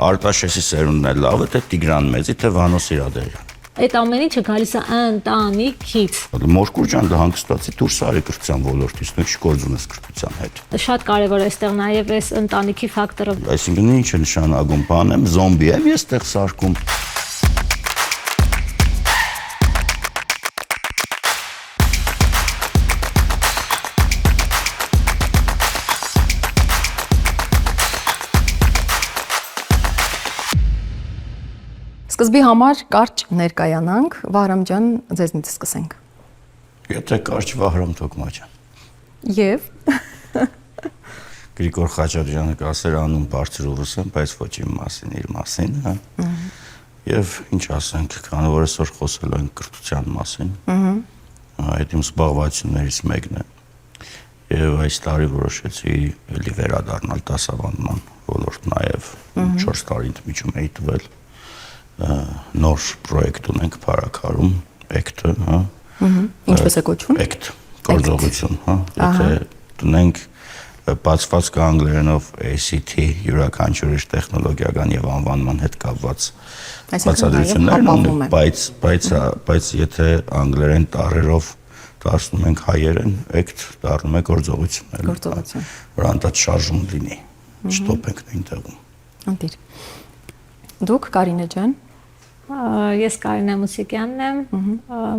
Արտաշեսի սերունդն է լավը, թե Տիգրան Մեծի, թե Վանո Սիրադարյան։ Այդ ամեն ինչը գալիս է ընտանիքից։ Մորկուր ջան, դա հանգստացի դուրս արի կրթության ոլորտից, դու չգործ ունես կրթության հետ։ Շատ կարևոր է այստեղ նաև այս ընտանիքի ֆակտորը։ Այսինքն ինչ է նշանակում, բան եմ, զոմբի եմ ես տեղ սարքում։ Սկզբի համար կարճ ներկայանանք, Վահրամ ջան, ձեզնից սկսենք։ Եթե կարճ Վահրամ Թոքմա ջան։ Եվ Գրիգոր Խաչատրյանը կասեր անում բարձր ուղս եմ, բայց ոչ իմ մասին, իր մասին, հա։ Եվ ինչ ասենք, քանի որ այսօր խոսել ենք կրթության մասին, այդ իմ զբաղվածություններից մեկն է։ Եվ այս տարի որոշեցի էլի վերադառնալ դասավանդման ոլորտ, նաև 4 տարի ընդմիջում էի տվել։ Նոր պրոյեկտ ունենք Փարաքարում, էկտը, հա։ Ինչպես է կոչվում։ Էկտ, գործողություն, հա։ Եթե տնենք բացված անգլերենով ACT յուրաքանչյուր իր տեխնոլոգիական եւ անվանման հետ կապված բացատրություններն ունեն, բայց եթե անգլերեն տառերով դարձնում ենք հայերեն, էկտ դառնում է գործողություն, գործողություն, որ անդադ շարժում լինի, չթոփենք նույն տեղում։ Անտիր։ Դուք Կարինե ջան։ Ես Կարինե Մուսիկյանն եմ,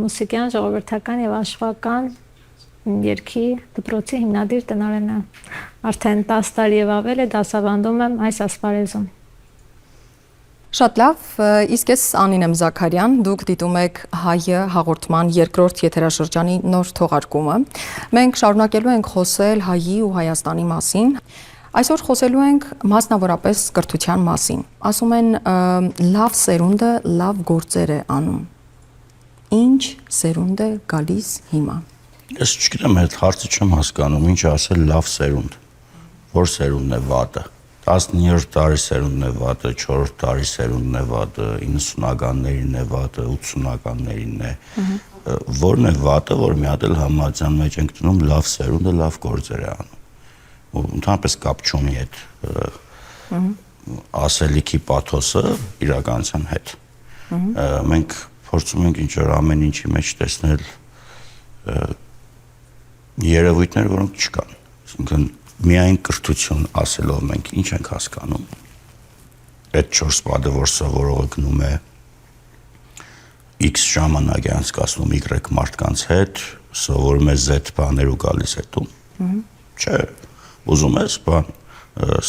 մուսիկյան, ժողովրդական եւ աշխուհական երգի դպրոցի հիմնադիր տնօրենը։ Արդեն 10 տարի եւ ավել է դասավանդում եմ այս ասպարեզում։ Շատ լավ, իսկ ես Անին եմ Զաքարյան, դուք դիտում եք Հայը հաղորդման երկրորդ եթերաշրջանի նոր թողարկումը։ Մենք շարունակելու ենք խոսել Հայի ու Հայաստանի մասին։ Այսօր խոսելու ենք մասնավորապես կրթության մասին։ Ասում են լավ սերունդը լավ գործեր է անում։ Ինչ սերունդ է գալիս հիմա։ Ես չգիտեմ, այդ հարցը չեմ հասկանում, ինչ ասել լավ սերունդ։ Որ սերունդն է վատը։ 19-րդ տարի սերունդն է վատը, 4-րդ տարի սերունդն է վատը, 90-ականներին է վատը, 80-ականներին է։ Որն է վատը, որ մի հատ էլ համաձայն մեջ ենք տնում լավ սերունդը լավ գործեր է անում։ Ընդհանրապես կապ չունի այդ ասելիքի պաթոսը իրականության հետ։ Մենք փորձում ենք ինչ-որ ամեն ինչի մեջ տեսնել երևույթներ, որոնք չկան։ Այսինքն միայն կրթություն ասելով մենք ինչ ենք հասկանում։ Այդ 4 պատը, որ սովորողը գնում է X ժամանակ է անցկացնում Y մարդկանց հետ, սովորում է Z բաներ ու գալիս է տուն։ Չէ, ուզում ես բան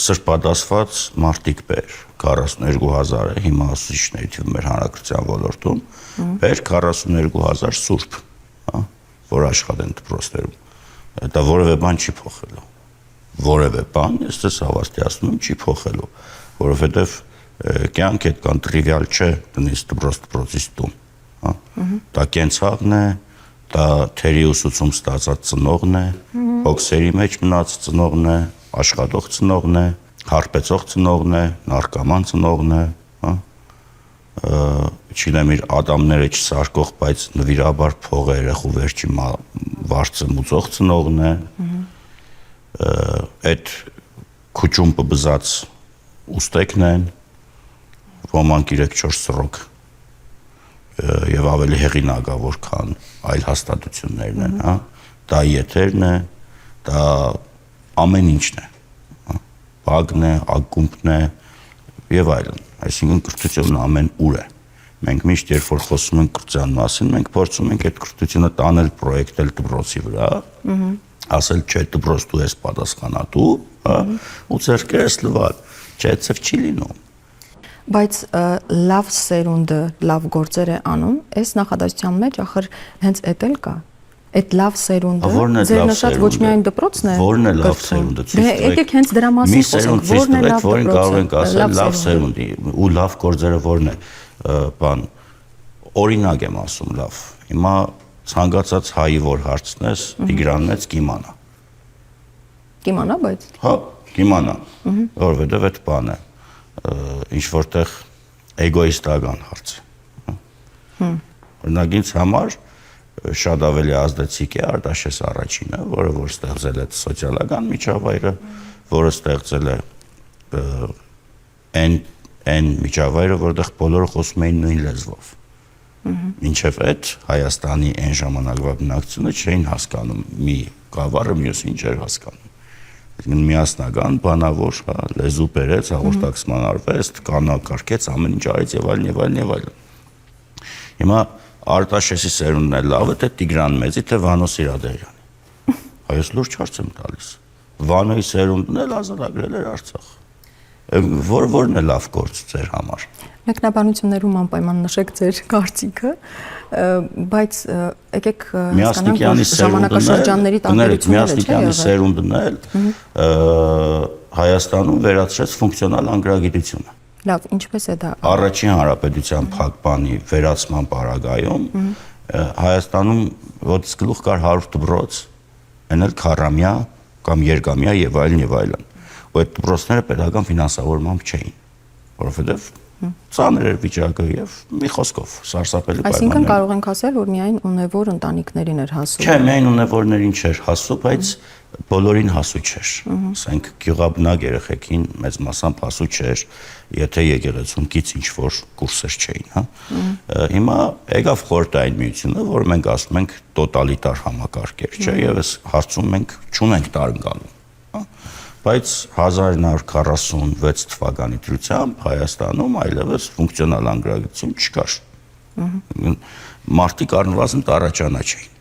սրբադասված մարտիկ բեր 42000 է հիմա ուսուցիչների թիվը մեր հանրակրթության ոլորտում, բեր 42000 սուրբ, հա, որ աշխատեն դպրոցներում։ Դա որևէ բան չի փոխելու։ Որևէ բան, ես դες հավաստիացնում եմ, չի փոխելու, որովհետև կյանք այդքան տրիվիալ չէ տնից դպրոցից տուն, հա։ Դա կենցաղն է, դա թերի ուսուցում ստացած ծնողն է, հոգսերի մեջ մնաց ծնողն է, աշխատող ծնողն է, հարբեցող ծնողն է, նարկոման ծնողն է, հա։ Չգիտեմ իր ադամները չսարկող, բայց նվիրաբար փողը երեխու վերջի վարձը մուծող ծնողն է, այդ քուճումպը բզած ուստեկն են, ոմանք 3-4 սրոք եւ ավելի հեղինակավոր, քան այլ հաստատություններն են, հա, դա եթերն է, դա ամեն ինչն է, հա, բագն է, ակումբն է եւ այլն, այսինքն կրթությունը ամեն ուր է։ Մենք միշտ երբ որ խոսում ենք կրթության մասին, մենք փորձում ենք այդ կրթությունը տանել, պրոյեկտել դպրոցի վրա, ասել չէ դպրոց դու ես պատասխանատու, հա, ու ձեռք ես լվալ, չէ, ծեր չի լինում։ Բայց լավ սերունդը լավ գործեր է անում, այս նախադասության մեջ ախր հենց էդ էլ կա։ Այդ լավ սերունդը ձեր նշած ոչ միայն դպրոցն է։ Որն է լավ սերունդը, ցույց տվեք։ Եկեք հենց դրա մասին խոսենք, որն է լավ որին կարող ենք ասել լավ սերունդի ու լավ գործերը որն է, բան օրինակ եմ ասում լավ։ Հիմա ցանկացած հայի որ հարցնես, Տիգրանն էց կիմանա։ Կիմանա, բայց։ Հա, կիմանա։ Որովհետև այդ բան է ինչ որտեղ էգոիստական հարց է։ Օրինակ ինձ համար շատ ավելի ազդեցիկ է Արտաշես առաջինը, որը որ ստեղծել է սոցիալական միջավայրը, որը ստեղծել է այն այն միջավայրը, որտեղ բոլորը խոսում էին նույն լեզվով։ Մինչև այդ Հայաստանի այն ժամանակվա բնակչությունը չէին հասկանում մի գավառը մյուսին չէր հասկանում։ Այսինքն միասնական բանավոր լեզու բերեց, հաղորդակցման արվեստ, կանալ կարգեց, ամեն ինչ արեց եւ այլն եւ այլն եւ այլն։ Հիմա Արտաշեսի սերունդն է լավը, թե Տիգրան Մեծի, թե Վանո Սիրադեղյանի։ Այս լուրջ հարց եմ տալիս։ Վանոյի սերունդն էլ ազատագրել էր Արցախ։ Որն է լավ գործ ձեր համար։ Մեկնաբանություններում անպայման նշեք ձեր կարծիքը, բայց եկեք հասկանանք, որ ժամանակաշրջանների տարբերությունները Միասնիկյանի սերունդն էլ Հայաստանում վերացրեց ֆունկցիոնալ անգրագիտությունը։ Լավ, ինչպես է դա։ Առաջին հանրապետության փակbani վերացման պարագայում Հայաստանում ոտս գլուխ կար 100 դպրոց, այն էլ քառամյա կամ երկամյա եւ այլն եւ այլն։ Ու այդ դպրոցները պետական ֆինանսավորմամբ չէին, որովհետեւ ծանր էր վիճակը եւ մի խոսքով սարսափելի պայմաններ։ Այսինքն կարող ենք ասել, որ միայն ունևոր ընտանիքներին էր հասու։ Չէ, միայն ունևորներին չէր հասու, բայց բոլորին հասու չէր։ Ասենք գյուղաբնակ երեխեքին մեծ մասամբ հասու չէր, եթե եկեղեցում կից ինչ որ կուրսեր չէին, հա։ Հիմա եկավ խորհրդային միությունը, որ մենք ասում ենք տոտալիտար համակարգ էր, չէ, եւ այս հարցում մենք չունենք տարընկալում, հա։ Բայց 1946 թվականի դրությամբ Հայաստանում այլևս ֆունկցիոնալ անգրագիտություն չկար։ Մարդիկ առնվազն տարաճանաչ էին։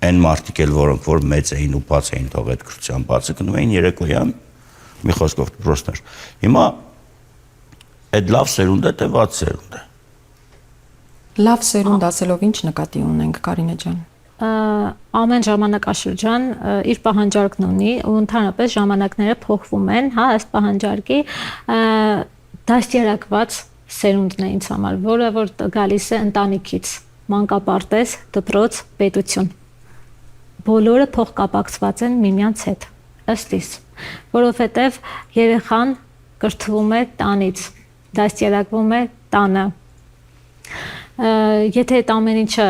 Այն մարդիկ էլ, որոնք որ մեծ էին ու բաց էին թող այդ կրթության բացը, գնում էին երեկոյան մի խոսքով դպրոցներ։ Հիմա այդ լավ սերունդ է, թե վատ սերունդ է։ Լավ սերունդ ասելով ինչ նկատի ունենք, Կարինե ջան։ Ամեն ժամանակաշրջան իր պահանջարկն ունի ու ընդհանրապես ժամանակները փոխվում են, հա, այս պահանջարկի դաստիարակված սերունդն է ինձ համար, որը որ գալիս է ընտանիքից, մանկապարտեզ, դպրոց, պետություն։ Բոլորը փոխկապակցված են միմյանց հետ, ըստ իս, որովհետև երեխան կրթվում է տանից, դաստիարակվում է տանը։ Եթե այդ ամեն ինչը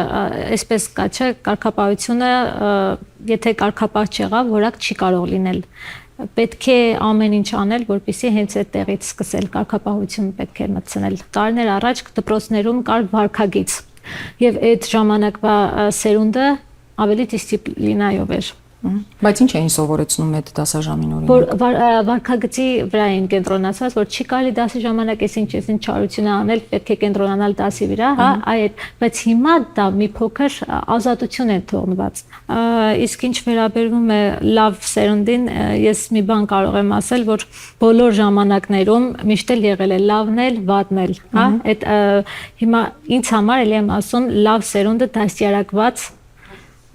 այսպես կա, չէ, կարգապահությունը, եթե կարգապահ չեղավ, որակ չի կարող լինել։ Պետք է ամեն ինչ անել, որպեսզի հենց այդ տեղից սկսել կարգապահություն պետք է մտցնել։ Տարիներ առաջ դպրոցներում կար վարքագիծ, եւ այդ ժամանակվա սերունդը ավելի դիսցիպլինայով էր։ Բայց ինչ էին սովորեցնում այդ դասաժամին օրինակ։ Որ վարքագծի վրա էին կենտրոնացած, որ չի կարելի դասի ժամանակ այսինչ չարությունը անել, պետք է կենտրոնանալ դասի վրա, հա, այդ, բայց հիմա դա մի փոքր ազատություն է թողնված։ Իսկ ինչ վերաբերվում է լավ սերունդին, ես մի բան կարող եմ ասել, որ բոլոր ժամանակներում միշտ էլ եղել է լավն էլ, վատն էլ, հա, այդ հիմա ինձ համար էլ եմ ասում լավ սերունդը դաստիարակված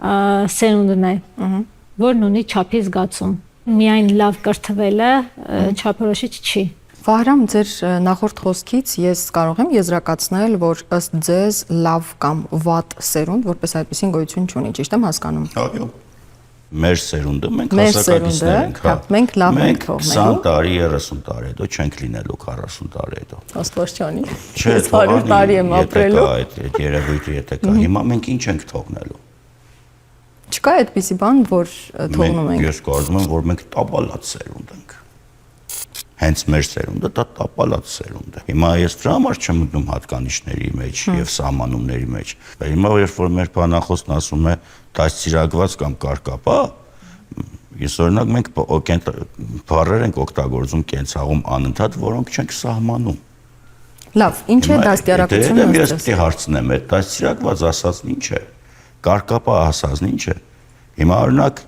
սերունդն է, որն ունի չափի զգացում։ Միայն լավ կրթվելը չափորոշիչ չի։ Վահրամ, ձեր նախորդ խոսքից ես կարող եմ եզրակացնել, որ ըստ ձեզ լավ կամ վատ սերունդ որպես այդպեսին գոյություն չունի, ճիշտ եմ հասկանում։ Այո։ Մեր սերունդը մենք հասակակիցներ ենք, հա։ Մենք լավ ենք թողնելու։ 20 տարի, 30 տարի հետո չենք լինելու 40 տարի հետո։ Աստված չանի։ Չէ, 100 տարի եմ ապրելու։ Այդ երևույթը եթե կա, հիմա մենք ինչ ենք թողնելու։ Չկա այդպիսի բան, որ թողնում ենք։ Ես կարծում եմ, որ մենք տապալած սերունդ ենք։ Հենց մեր սերունդը դա տապալած սերունդ է։ Հիմա ես դրա համար չեմ մտնում հատկանիշների մեջ եւ սահմանումների մեջ։ Հիմա երբ որ մեր բանախոսն ասում է դաստիարակված կամ կարգապահ, ես օրինակ մենք բառեր ենք օգտագործում կենցաղում անընդհատ, որոնք չենք սահմանում։ Լավ, ինչ է դաստիարակությունը։ Ես պետք է հարցնեմ, այդ դաստիարակված ասածն ինչ է։ Կարգապահ ասածն ինչ է։ Հիմա օրինակ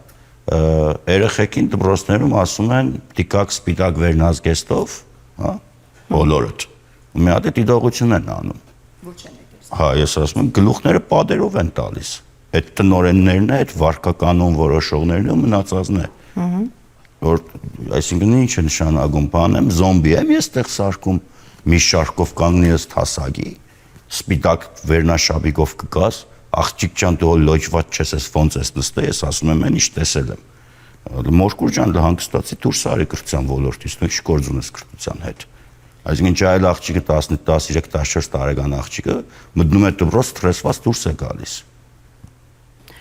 երեխեքին դպրոցներում ասում են տիկակ սպիտակ վերնազգեստով, հա, բոլորդ։ Ու մի հատ է դիտողություն են անում։ Ոչ են եկել։ Հա, ես ասում եմ գլուխները պատերով են տալիս։ Այդ տնօրեններն է, այդ վարկականոն որոշողներն ու մնացածն է։ Որ այսինքն ինչ է նշանակում, բանեմ զոմբի եմ ես տեղ սարկում մի շարքով կանգնի ըստ հասակի, սպիտակ վերնաշաբիկով կգաս, աղջիկ ջան դու լոճված չես, ես ոնց ես նստել, ես ասում եմ այն ինչ տեսել եմ։ Մորկուր ջան, դա հանգստացի դուրս արի կրթության ոլորտից, դու չգործ ունես կրթության հետ։ Այսինքն ճայել աղջիկը 13-14 տարեկան աղջիկը մտնում է դպրոց, սթրեսված դուրս է գալիս։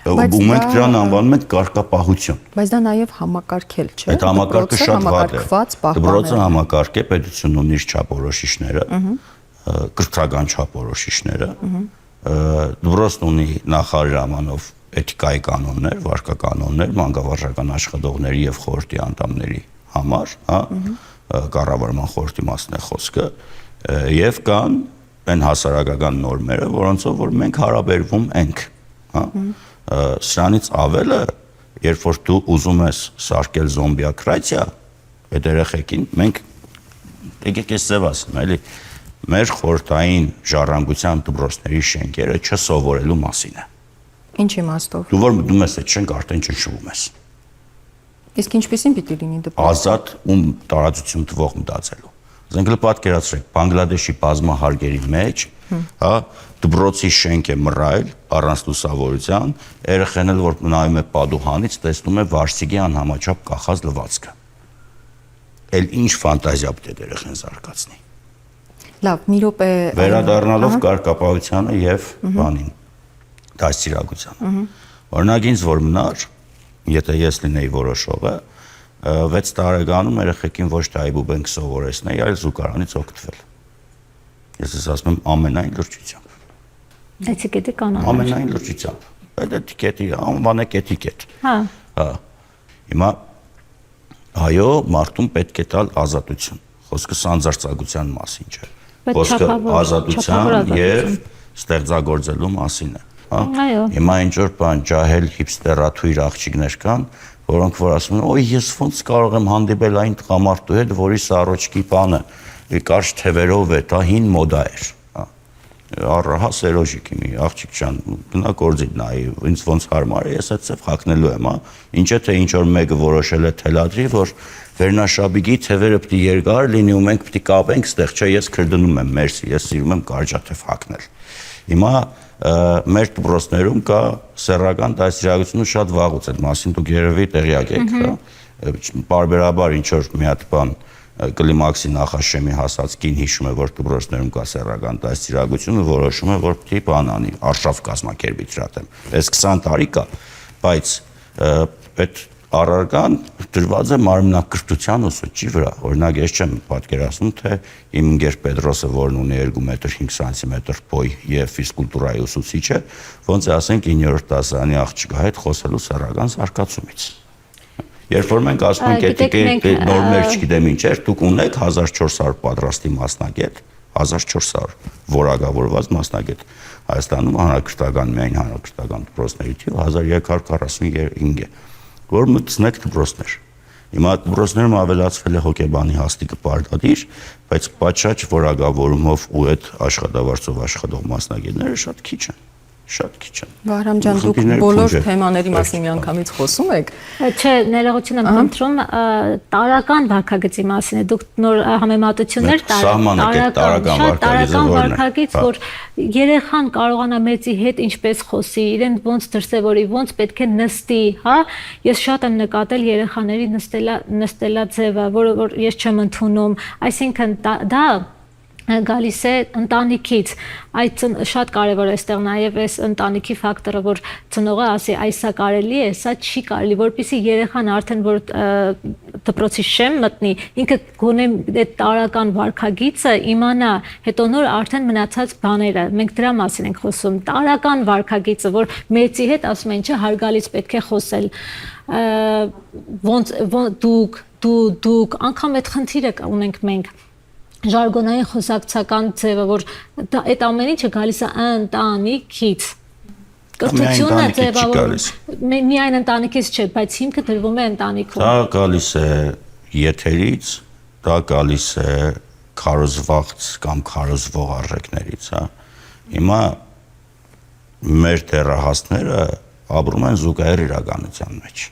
Բայց ու մենք դա- դրան անվանում ենք կարգապահություն։ Բայց դա նաև համակարգել, չէ՞։ Այդ համակարգը Դպրոցը շատ վատ է։ համակարգված Դպրոցը պահպանել։ համակարգ է, պետությունն ունի իր չափորոշիչները, կրթական չափորոշիչները։ Դպրոցն ունի նախարարամանով էթիկայի կանոններ, վարքականոններ, մանկավարժական աշխատողների եւ խորհրդի անդամների համար, հա, կառավարման խորհրդի մասն է խոսքը, եւ կան այն հասարակական նորմերը, որոնցով որ մենք հարաբերվում ենք, հա։ Սրանից ավելը, երբ որ դու ուզում ես սարքել զոմբիակրատիա, այդ երեխեքին մենք եկեք ես ձև ասեմ, էլի մեր խորհրդային ժառանգության դպրոցների շենքերը չսովորելու մասին է։ Ինչ իմաստով։ Դու որ մտնում ես այդ շենք արդեն ճնշվում ես։ Իսկ ինչպեսին պիտի լինի դպրոցը։ Ազատ ու տարածություն տվող մտածելու։ Ասենք պատկերացրեք, Բանգլադեշի բազմահարգերի մեջ, հա, դպրոցի շենք է մռայլ առանց լուսավորության, երեխան էլ որ նայում է պատուհանից, տեսնում է վարսիգի անհամաչափ կախած լվացքը։ Էլ ինչ ֆանտազիա պետք է երեխան զարգացնի։ Լավ, մի րոպե Վերադառնալով կարգապահությանը եւ բանին, դաստիարակությանը։ Օրինակ ինձ որ մնար, եթե ես լինեի որոշողը, 6 տարեկանում երեխեքին ոչ թե այբուբենք սովորեցնեի, այլ զուգարանից օգտվել։ Ես ասում եմ ամենայն լրջությամբ։ Էթիկետի կանոններ։ Ամենայն լրջությամբ։ Այդ էթիկետի անվանեք էթիկետ։ Հա։ Հա։ Հիմա այո, մարդուն պետք է տալ ազատություն։ Խոսքը սանձարձակության մասին չէ։ Խոսքը ազատության եւ ստեղծագործելու մասին է, հա։ Հիմա ինչ որ բան ջահել հիպստերաթույր աղջիկներ կան, որոնք որ ասում են, «Ոյ, ես ոնց կարող եմ հանդիպել այն տղամարդու հետ, որի սառոջկի բանը կարճ թևերով է, դա հին մոդա էր»։ Առհա սերոժիկի մի աղջիկ ջան, գնա գործի նայի, ինձ ոնց հարմար է, ես այդ ծև հակնելու եմ, հա։ Ինչ է թե ինչ որ մեկը որոշել է թելադրի, որ վերնաշաբիկի թևերը պիտի երկար լինի ու մենք պիտի կապենք ստեղ, չէ, ես քրդնում եմ, մերսի, ես սիրում եմ կարճաթև հակնել։ Հիմա մեր դպրոցներում կա սեռական դաստիարակությունը շատ վաղուց, այդ մասին դուք երևի տեղյակ եք, հա։ Պարբերաբար ինչ որ մի հատ բան կլիմաքսի նախաշեմի հասած կին հիշում է, որ դպրոցներում կա սեռական դաստիարակությունը, որոշում է, որ պիտի բան անի, արշավ կազմակերպի դրա դեմ։ Այս 20 տարի կա, բայց այդ առարկան դրված է մարմնակրթության ուսուցչի վրա։ Օրինակ ես չեմ պատկերացնում, թե իմ ընկեր Պետրոսը, որն ունի 2 մետր 5 սանտիմետր բոյ եւ ֆիզկուլտուրայի ուսուցիչ է, ոնց է ասենք 9-րդ դասարանի աղջկա հետ խոսելու սեռական զարգացումից։ Երբ որ մենք ասում ենք էթիկետ նորմեր չգիտեմ ինչեր, դուք ունեք 1400 պատրաստի մասնագետ, 1400 որակավորված մասնագետ։ Հայաստանում հանրակրթական միայն հանրակրթական դպրոցների թիվը 1345 է, որ մտցնեք դպրոցներ։ Հիմա դպրոցներում ավելացվել է հոգեբանի հաստիկը պարտադիր, բայց պատշաճ որակավորումով ու այդ աշխատավարձով աշխատող մասնագետները շատ քիչ են։ Շատ քիչ են։ Վահրամ ջան, դուք բոլոր թեմաների մասին միանգամից խոսում եք։ Չէ, ներողություն եմ խնդրում, տարական վարքագծի մասին է։ Դուք նոր համեմատություններ տարական վարքագիծ, որ երեխան կարողանա մեծի հետ ինչպես խոսի, իրեն ոնց դրսևորի, ոնց պետք է նստի, հա։ Ես շատ եմ նկատել երեխաների նստելա ձևը, որը որ ես չեմ ընդունում, այսինքն դա գալիս է ընտանիքից, այդ շատ կարևոր է այստեղ նաև այս ընտանիքի ֆակտորը, որ ծնողը ասի այս սա կարելի է, սա չի կարելի, որպեսզի երեխան արդեն որ դպրոցի շեմ մտնի, ինքը գոնե այդ տարական վարքագիծը իմանա, հետո նոր արդեն մնացած բաները, մենք դրա մասին ենք խոսում, տարական վարքագիծը, որ մեծի հետ ասում են, չէ, հարգալից պետք է խոսել, ոնց դուք, անգամ այդ խնդիրը ունենք մենք ժարգոնային խոսակցական ձևը, որ այդ ամեն ինչը գալիս է ընտանիքից։ Կրթությունը ձևավորվում միայն ընտանիքից չէ, բայց հիմքը դրվում է ընտանիքում։ Դա գալիս է եթերից, դա գալիս է քարոզված կամ քարոզվող արժեքներից, հա։ Հիմա մեր դեռահասները ապրում են զուգահեռ իրականության մեջ։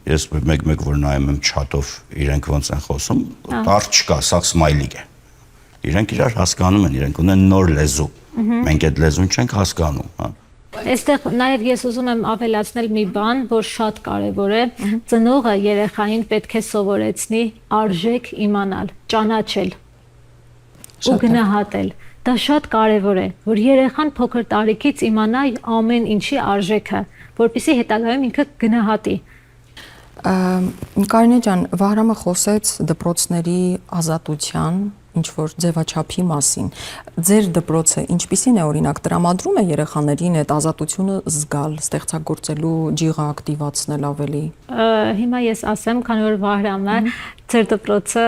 Ես մեկ որ նայում եմ չաթով իրենք ոնց են խոսում, տարդ չկա, սա սմայլիկ է։ Իրենք իրար հասկանում են, իրենք ունեն նոր լեզու։ Մենք այդ լեզուն չենք հասկանում, հա։ Այստեղ նաև ես ուզում եմ ավելացնել մի բան, որ շատ կարևոր է, ծնողը երեխային պետք է սովորեցնի արժեք իմանալ, ճանաչել։ ու գնահատել։ Դա շատ կարևոր է, որ երեխան փոքր տարիքից իմանա ամեն ինչի արժեքը, որպեսզի հետագայում ինքը գնահատի։ Կարինե ջան, Վահրամը խոսեց դպրոցների ազատության ինչ որ ձևաչափի մասին։ Ձեր դպրոցը ինչպիսին է օրինակ տրամադրում է երեխաներին այդ ազատությունը զգալ, ստեղծագործելու ջիղը ակտիվացնել ավելի։ Հիմա ես ասեմ, քանի որ Վահրամը ձեր դպրոցը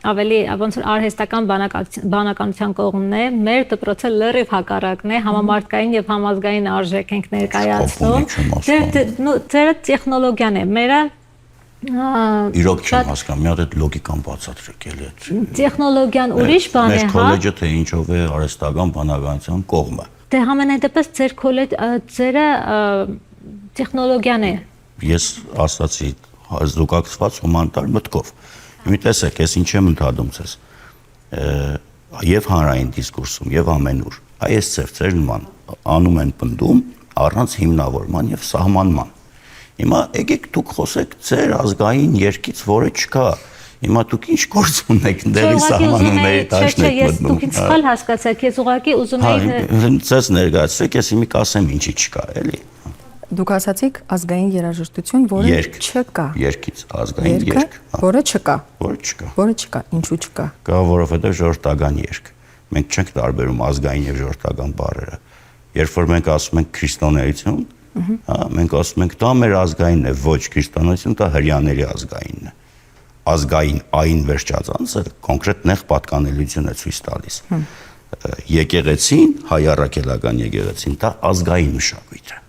ավելի ոնց որ արհեստական բանականության կողմն է, մեր դպրոցը լրիվ հակառակն է, համամարտկային եւ համազգային արժեք ենք ներկայացնում։ Ձերը տեխնոլոգիան է, մերը Իրոք չեմ հասկանում, մի հատ այդ լոգիկան բացատրեք էլի այդ։ Տեխնոլոգիան ուրիշ բան է, հա։ Մեր քոլեջը թե ինչով է արհեստական բանականության կողմը։ Դե համենայնդեպս ձեր ձերը տեխնոլոգիան է։ Ես ասացի զուգակցված հումանիտար մտքով։ Մի տեսեք, ես ինչ եմ ընդհանրում ցես։ Եվ հանրային դիսկուրսում, եւ ամենուր։ Այս ծեր նման անում են պնդում առանց հիմնավորման եւ սահմանման։ Հիմա եկեք դուք խոսեք ձեր ազգային երկից, որը չկա։ Հիմա դուք ինչ գործ ունեք դերի սահմանումների տաշն եք մտնում։ Դուք ինձ սխալ հասկացաք, ես ուղղակի ուզում եի ցես ներկայացրեք, ես իմի կասեմ ինչի չկա, էլի։ Դուք ասացիք ազգային երաժշտություն, որը չկա։ Երկից ազգային երկ, որը չկա։ Որը չկա։ Որը չկա, ինչու չկա։ Կա, որովհետև ժողովրդական երկ։ Մենք չենք տարբերում ազգային եւ ժողովրդական բառերը։ Երբ որ մենք ասում ենք քրիստոնեություն, հա, մենք ասում ենք դա մեր ազգայինն է, ոչ քրիստոնեություն, դա հрьяաների ազգայինն է։ Ազգային այն վերջածանցը կոնկրետ նեղ պատկանելիություն է ցույց տալիս։ Եկեղեցին, հայ առաքելական եկեղեցին, դա ազգային մշակույթ է։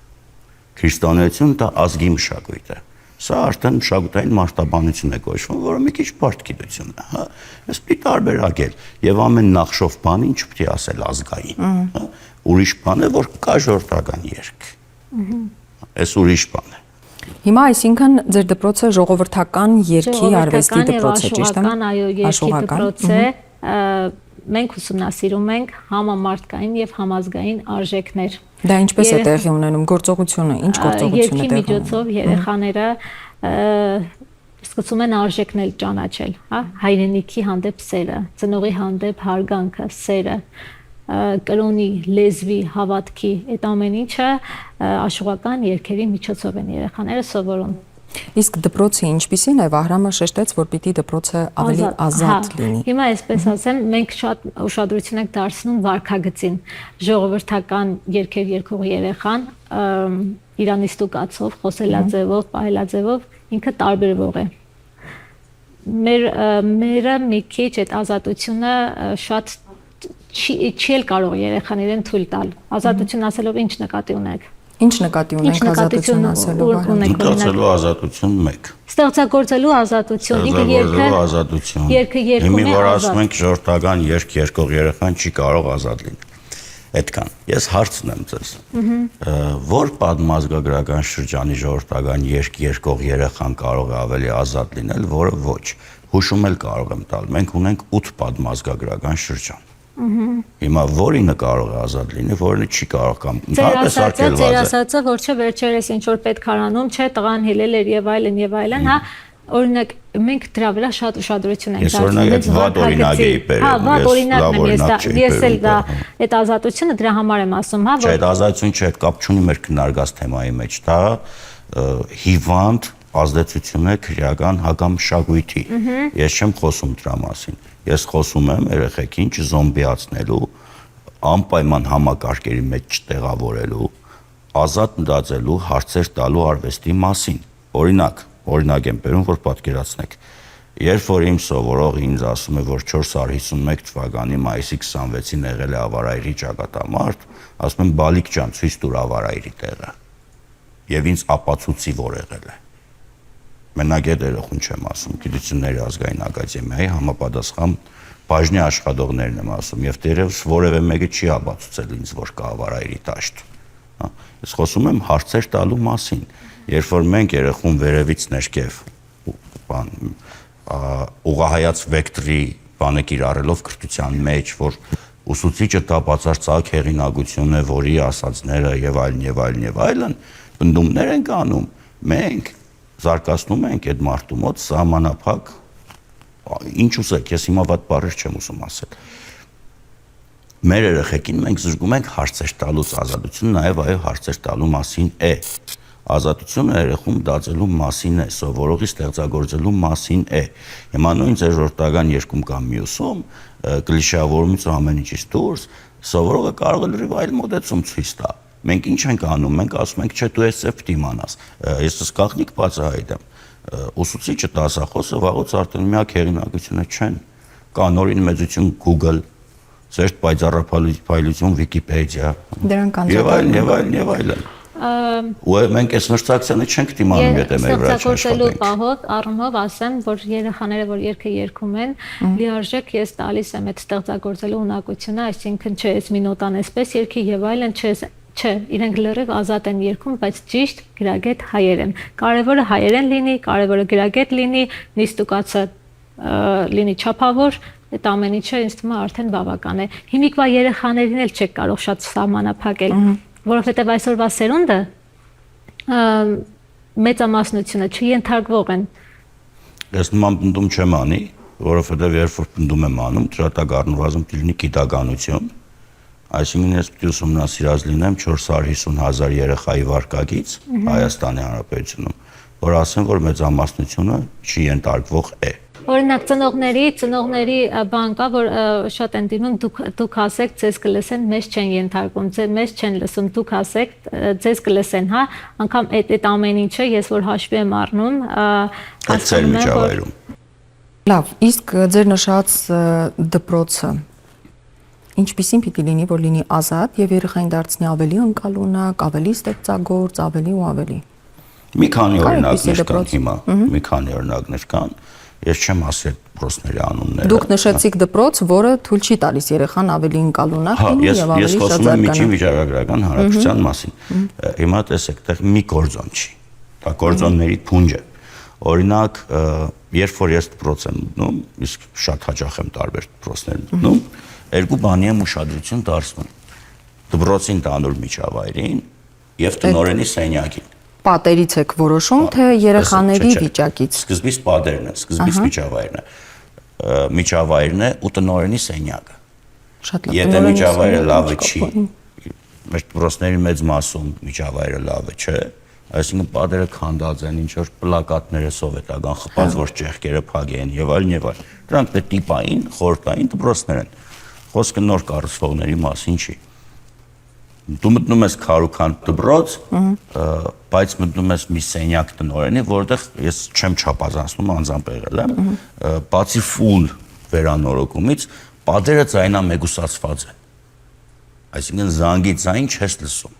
Քրիստոնեություն դա ազգի մշակույթ է։ Սա արդեն մշակութային մարտաբանություն է կոչվում, որը մի քիչ բարդ գիտություն է, հա։ Ես պիտի տարբերակել եւ ամեն նախշով բանին չպետք է ասել ազգային, հա։ Ուրիշ բան է, որ կա ժողովրդական երկ։ Այս ուրիշ բան է։ Հիմա այսինքն ձեր դպրոցը ժողովրդական երգի արվեստի դպրոց է, ճիշտ է։ Այո, երգի դպրոց է։ Մենք ուսումնասիրում ենք համամարտկային եւ համազգային արժեքներ։ Դա ինչպես է տեղի ունենում գործողությունը, ինչ գործողություն է տեղի ունենում։ Երգի միջոցով երեխաները սկսում են արժեքներ ճանաչել, հա, հայրենիքի հանդեպ սերը, ծնողի հանդեպ հարգանքը, սերը, կրոնի, լեզվի, հավատքի, այդ ամեն ինչը աշխուղական երգերի միջոցով են երեխաները սովորում։ Իսկ դպրոցը ինչպիսին է, Վահրամը շեշտեց, որ պիտի դպրոցը ավելի ազատ լինի։ Հիմա այսպես ասեմ, մենք շատ ուշադրություն ենք դարձնում վարքագծին։ Ժողովրդական երգեր երգող երեխան իրանիստու կացով, խոսելաձևով, պահելաձևով ինքը տարբերվող է։ Մերը մի քիչ այդ ազատությունը շատ չի կարող երեխան իրեն թույլ տալ։ Ազատություն ասելով ինչ նկատի ունեք։ Ինչ նկատի ունենք ազատություն ասելով Վահրամ։ Զգացելու ազատություն 1։ Ստեղծագործելու ազատություն, ինքը երգը երգում է որ ասում ենք ժողովրդական երգ երգող երեխան չի կարող ազատ լինել։ Այդքան։ Ես հարց ունեմ ձեզ։ Որ պատմազգագրական շրջանի ժողովրդական երգ երգող երեխան կարող է ավելի ազատ լինել, որը ոչ։ Հուշում էլ կարող եմ տալ։ Մենք ունենք 8 պատմազգագրական շրջան։ Հիմա որինը կարող է ազատ լինի, որինը չի կարող կամ ընդհանրապես արկելված է։ Ձեր ասածը, որ չէ վերջերս ինչ որ պետք արանում, չէ, տղան հելել էր եւ այլն, հա, օրինակ մենք դրա վրա շատ ուշադրություն ենք դարձնում։ Ես օրինակ այդ օրինակ էի բերել։ Հա, վատ օրինակն եմ ես էլ դա այդ ազատությունը դրա համար եմ ասում, հա, որ չէ, այդ ազատություն չէ, այդ կապ չունի մեր քննարկած թեմայի մեջ, դա հիվանդ ազդեցություն է քրեական հակամշակույթի։ Ես չեմ խոսում դրա մասին։ Ես խոսում եմ երեխեքին չզոմբիացնելու, անպայման համակարգերի մեջ չտեղավորելու, ազատ մտածելու, հարցեր տալու արվեստի մասին։ Օրինակ եմ բերում, որ պատկերացնեք։ Երբ որ իմ սովորողը ինձ ասում է, որ 451 թվականի մայիսի 26-ին եղել է Ավարայրի ճակատամարտ, ասում եմ բալիկ ջան, ցույց տուր Ավարայրի տեղը։ Եվ ինձ ապացուցի, որ եղել է։ Մենակ այդ երախուն չեմ ասում, Գիտությունների ազգային ակադեմիայի համապատասխան բաժնի աշխատողներն եմ ասում, եւ դերևս որևէ մեկը չի ապացուցել ինձ, որ կա Ավարայրի դաշտ։ Ես խոսում եմ հարցեր տալու մասին, երբ որ մենք երախուն վերևից ներքև ուղղահայաց վեկտորի բանը կիրառելով կրթության մեջ, որ ուսուցիչը դա բացարձակ հեղինակություն է, որի ասածները եւ այլն, բնդումներ ենք անում, մենք զարգացնում ենք այդ մարդու մոտ սահմանափակ ինչ ուզեք, ես հիմա ված բառեր չեմ ուզում ասել։ Մեր երեխեքին մենք զրկում ենք հարցեր տալուց, ազատությունը նաև այո հարցեր տալու մասին է։ Ազատությունը երեխում դարձելու մասին է, սովորողի ստեղծագործելու մասին է։ Հիմա նույն ձեր ժողովրդական երկում կամ մյուսում կլիշեավորումից ու ամեն ինչից դուրս սովորողը կարող է լրիվ այլ մոտեցում ցույց տա։ Մենք ինչ ենք անում, մենք ասում ենք, չէ, դու ես պիտի իմանաս։ Ես գաղտնիք բացահայտեմ։ Ուսուցիչը դասախոսը վաղուց արդեն միակ հեղինակությունը չեն։ Կա նորին մեծություն Google, ծերտ պայծառափայլություն Wikipedia։ Դրանք Եվ այլն։ Ու մենք այս մրցակցությունը չենք դիմանում, եթե մեր վրա չաշխատենք։ Ստեղծագործելու պահով առումով ասեմ, որ երեխաները, որ երգը երգում են, լիարժեք ես տալիս եմ այդ ստեղծագործելու ունակությունը, այսինքն չէ, ես մի նոտան էսպես երգի եւ այլն, չէ, իրենք լրիվ ազատ են երգում, բայց ճիշտ գրագետ հայերեն։ Կարևորը հայերեն լինի, կարևորը գրագետ լինի, նիստուկացը լինի չափավոր, այդ ամեն ինչը ինձ թվում է արդեն բավական է։ Հիմիկվա երեխաներին էլ չեք կարող շատ սահմանափակել, որովհետև այսօրվա սերունդը մեծամասնությունը չենթարկվող են։ Ես նման պնդում չեմ անի, որովհետև երբ որ պնդում եմ անում, դրա տակ առնվազն լինի գիտականություն, այսինքն ես պիտի ուսումնասիրած լինեմ 450,000 երեխայի վարկագիծ Հայաստանի Հանրապետությունում, որ ասեմ, որ մեծամասնությունը չենթարկվող է։ Օրինակ ծնողների բան կա, որ շատ են դիմում, դուք ասեք, ձեզ կլսեն, մեզ չեն ենթարկում, մեզ չեն լսում, դուք ասեք, ձեզ կլսեն, հա, անգամ այդ ամեն ինչը ես որ հաշվի եմ առնում, հասկանում եմ, որ Լավ, իսկ ձեր նշած դպրոցը ինչպիսին պիտի լինի, որ լինի ազատ եւ երեխային դարձնի ավելի ընկալունակ, ավելի ստեղծագործ, ավելի ու ավելի։ Մի քանի օրինակներ կան հիմա, մի քանի օրինակներ կան։ Ես չեմ ասել դպրոցների անունները։ Դուք նշեցիք դպրոց, որը թույլ չի տալիս երեխան ավելի ընկալունակ լինի եւ ավելի շատ շատ զարգանա։ Ես խոսում եմ միջին վիճակագրական հարաբերության մասին։ Հիմա տեսեք, այդտեղ մի գործոն չի։ Դա գործոնների փունջ է։ Օրինակ, երբ որ ես դպրոց եմ մտնում, իսկ շատ հաճախ եմ տարբեր դպրոցներ մտնում, երկու բանի եմ ուշադրություն դարձնում։ Դպրոցին տանուր միջավայրին եւ տնօրենի սենյակին։ Պատերից եք որոշում, թե երեխաների վիճակից։ Սկզբից պատերն է, սկզբից միջավայրն է։ Միջավայրն է ու տնօրենի սենյակը։ Շատ լավ։ Եթե միջավայրը լավը չի, մեր դպրոցների մեծ մասում միջավայրը լավը չէ, այսինքն պատերը քանդած են, ինչ որ պլակատները սովետական խփած, որ ճեղքերը փագեն եւ այլն եւ այլն։ Դրանք դե տիպային, խորհրդային դպրոցներ են։ Խոսքը նոր կառուցողների մասին չի։ Դու մտնում ես քարուքան դպրոց, բայց մտնում ես մի սենյակ տնօրենի, որտեղ ես չեմ չափազանցնում, անձամբ եղել եմ, բացի ֆուլ վերանորոգումից, պատերը ձայնամեգուսացված են։ Այսինքն զանգի ձայն չես լսում։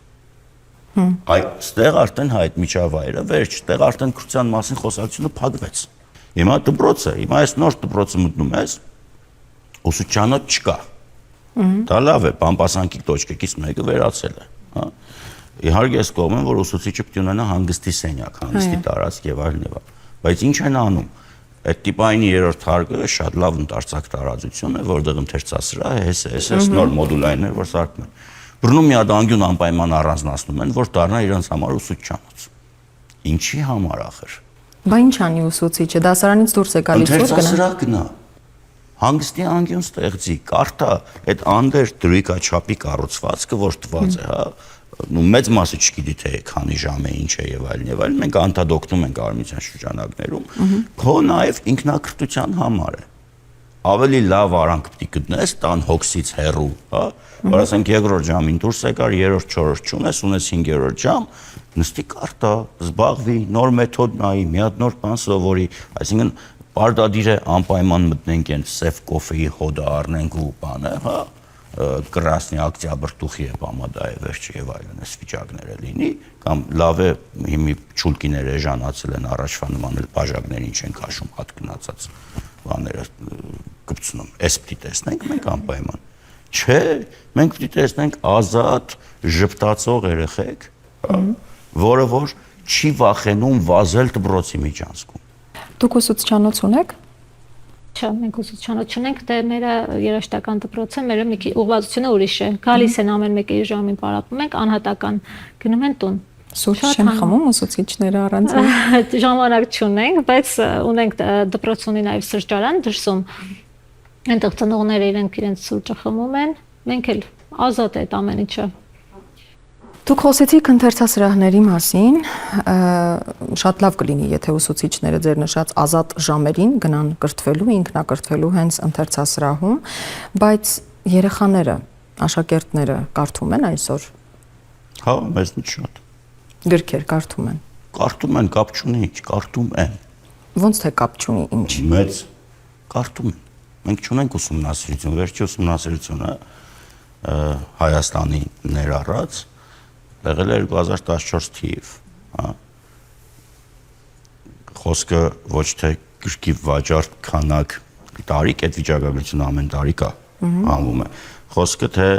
Այստեղ արդեն հայտ միջավայրը վերջ, այդտեղ արդեն քրթության մասին խոսակցությունը փակվեց։ Հիմա դպրոցը, հիմա այս նոր դպրոցը մտնում ես, ուսուցչանոց չկա։ Դա լավ է, բամբասանքի տոճկից մեկը վերացել է, հա։ Իհարկե ես կողմ եմ, որ ուսուցիչը պետք է ունենա հանգստի սենյակ, հանգստի տարածք եւ այլն եւ այլն։ Բայց ինչ են անում։ Այդ տիպային երրորդ հարկը շատ լավ ընթերցակ տարածություն է, որտեղ ընթերցասրահ է, այս նոր մոդուլայիններ, որ սարքում են։ Բռնում մի հատ անկյուն անպայման առանձնացնում են, որ դառնա իրենց համար ուսուցչանոց։ Ինչի համար ախր։ Բա ինչ անի ուսուցիչը, դասարանից դուրս է գալիս, որ գնա։ Ընթերցասրահ գնա։ Հանգստի անկյուն ստեղծի, կարդա այդ անդեր դրույկա չափի կառուցվածքը, որ տված է, հա, մեծ մասը չգիտի թե քանի ժամ է, ինչ է եւ այլն, մենք անդադոկտում ենք արմենիան շրջանակներում, քո նաեւ ինքնակրթության համար է։ Ավելի լավ արանք պիտի գտնես, տան հոգսից հեռու, հա, որ ասենք երկրորդ ժամին դուրս եկար, երրորդ, չորրորդ չունես, ունես 5-րդ ժամ, նստի կարդա, զբաղվի, նոր մեթոդ նայի, մի հատ նոր բան սովորի, այսինքն պարտադիր է անպայման մտնենք այն սև կոֆեի հոդը առնենք ու բանը, հա, կրասնի օկտոբր տուխի է պամադա է վերջը եւ այլն, այս վիճակները լինի, կամ լավ է հիմի չուլկիները էժանացել են առաջվա նման էլ բաժակներին չեն քաշում հատ գնացած բաները կպցնում, այս պիտի տեսնենք մենք անպայման, չէ, մենք պիտի տեսնենք ազատ, ժպտացող երեխեք, որը որ չի վախենում վազել դպրոցի միջանցքում։ Դուք ուսուցչանոց ունեք։ Չէ, մենք ուսուցչանոց չունենք, դե մեր երաշտական դպրոցը, մեր ուղղվածությունը ուրիշ է։ Գալիս են ամեն մեկը իր ժամին պարապում ենք, անհատական գնում են տուն։ Սուրճ չեն խմում ուսուցիչները առանց։ Ժամանակ չունենք, բայց ունենք դպրոց ունի նաև սրճարան դրսում։ Այնտեղ ծնողները իրենց սուրճը խմում են, մենք էլ ազատ է այդ ամեն ինչը։ Դուք խոսեցիք ընթերցասրահների մասին, շատ լավ կլինի, եթե ուսուցիչները ձեր նշած ազատ ժամերին գնան կրթվելու, ինքնակրթվելու հենց ընթերցասրահում, բայց երեխաները, աշակերտները կարդում են այսօր։ Հա, մեզնից շատ։ Գրքեր կարդում են։ Կարդում են, կապ չունի, կարդում են։ Ոնց թե կապ չունի, ինչ։ Մեծ կարդում են։ Մենք չունենք ուսումնասիրություն, վերջի ուսումնասիրությունը Հայաստանի ներառած եղել է 2014 թիվ, հա։ Խոսքը ոչ թե գրքի վաճառք, քանակ, տարիք, այդ վիճակագրությունը ամեն տարի կա, անվում է։ Խոսքը թե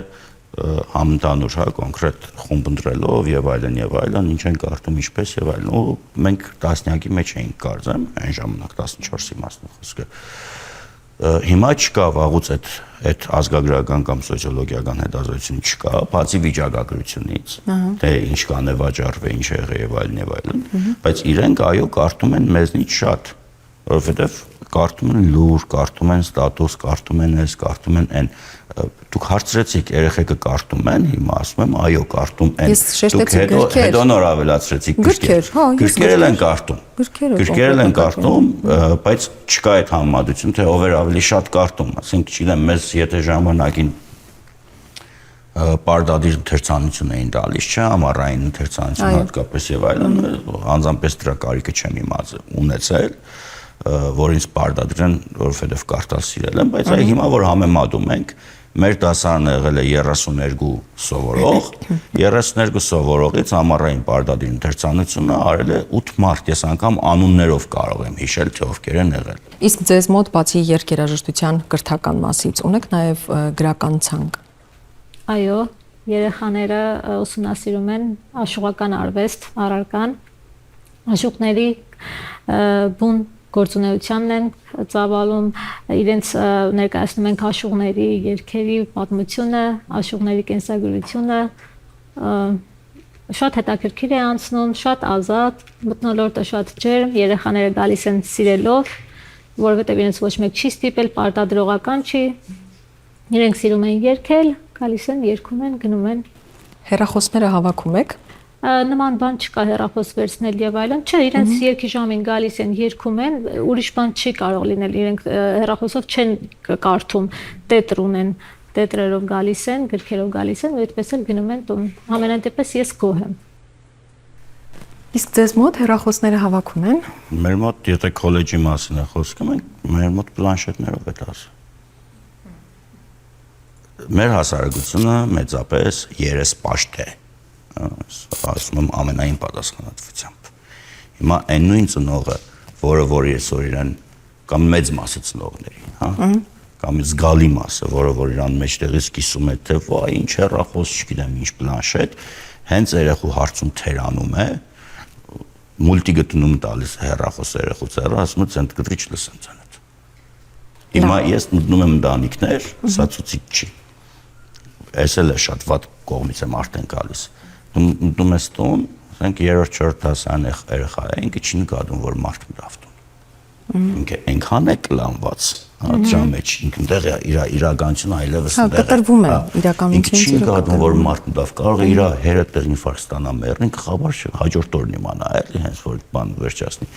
համընդհանուր, հա, կոնկրետ խումբ ընտրելով եւ այլն, ինչ են կարդում, ինչպես եւ այլն։ Ու մենք տասնյակի մեջ էինք կարծեմ, այն ժամանակ 14-ի մասն խոսքը։ Հիմա չկա վաղուց այդ ազգագրական կամ սոցիոլոգիական հետազոտություն չկա, բացի վիճակագրությունից, թե ինչ կան է վաճառվե, ինչ եղե եւ այլն, բայց իրենք այո կարդում են մեզնից շատ, որովհետեւ կարդում են լուր, կարդում են ստատուս, կարդում են այս, կարդում են այն։ Դուք հարցրեցիք երեխեքը կարդում են, հիմա ասում եմ այո կարդում են։ Դուք հետո նոր ավելացրեցիք գրքեր։ Գրքեր են կարդում։ Գրքեր են կարդում, բայց չկա այդ համեմատություն, թե ով էր ավելի շատ կարդում, ասենք չգիտեմ, մեզ եթե ժամանակին պարտադիր ընթերցանություն էին տալիս, չէ, ամառային ընթերցանություն հատկապես եւ այլն, անձամբ դրա կարիքը չեմ ունեցել, որ ինձ պարտադիր են, որովհետեւ կարդալ սիրել եմ, բայց այ հիմա որ համեմատում ենք, մեր դասարանը եղել է 32 սովորող, 32 սովորողից ամառային պարտադիր ընթերցանությունը արել է 8 մարդ, ես անգամ անուններով կարող եմ հիշել, թե ովքեր են եղել։ Իսկ ձեզ մոտ բացի երգերաժշտության կրթական մասից ունեք նաեւ գրական ցանկ։ Այո, երեխաները ուսումնասիրում են աշխուղական արվեստ, առարկան, աշխուղների բուն գործունեությանն են ծավալում, իրենց ներկայացնում են աշխուղների երգերի պատմությունը, աշխուղների կենսագրությունը, շատ հետաքրքիր է անցնում, շատ ազատ, մթնոլորտը շատ ջերմ, երեխաները գալիս են սիրելով, որովհետև իրենց ոչ մեկ չի ստիպել, պարտադրողական չի, իրենք սիրում են երգել, գալիս են, երգում են, գնում են։ Հեռախոսները հավաքում եք։ Նման բան չկա հեռախոս վերցնել եւ այլն, չէ, իրենց երգի ժամին գալիս են, երգում են, ուրիշ բան չի կարող լինել, իրենք հեռախոսով չեն կարդում, տետր ունեն, տետրերով գալիս են, գրքերով գալիս են, ու այդպես էլ գնում են տուն։ Համենայնդեպս ես գոհ եմ։ Իսկ ձեզ մոտ հեռախոսները հավաքում են։ Մեր մոտ, եթե քոլեջի մասին է խոսքը, մենք մեր մոտ պլանշետներով է դասը։ Մեր հասարակությունը մեծապես երեսպաշտ է, ասում եմ ամենայն պատասխանատվությամբ։ Հիմա այն նույն ծնողը, որ այսօր իրան կամ մեծ մասը ծնողների, հա, կամ զգալի մասը, որ իրան մեջտեղից կիսում է, թե վայ, ինչ հեռախոս, չգիտեմ, ինչ պլանշետ, հենց երեխու հարցում թերանում է, մուլտի գտնում տալիս հեռախոս երեխուց հեռու, ասում է ցենտ կտրի չլսեմ ցանոթ։ Հիմա ես մտնում եմ ընտանիքներ, սա ցուցիչ չի։ Այս էլ է շատ վատ կողմից եմ արդեն գալիս։ Մտնում ես տուն, ասենք 3-4 դասարան երեխա է, ինքը չի նկատում, որ մարդ մտավ տուն։ Ինքը այնքան է կլանված, դրա մեջ ինքն դեղ է իրականությունը այլևս դեղ է։ Կտրվում է իրականությունից։ Ինքը չի նկատում, որ մարդ մտավ, կարող է իր հերը տեղ ինֆարկտ ստանա մեռնի, խաբար չէ, հաջորդ օրն իմանա, էլի հենց որ բան վերջացնի։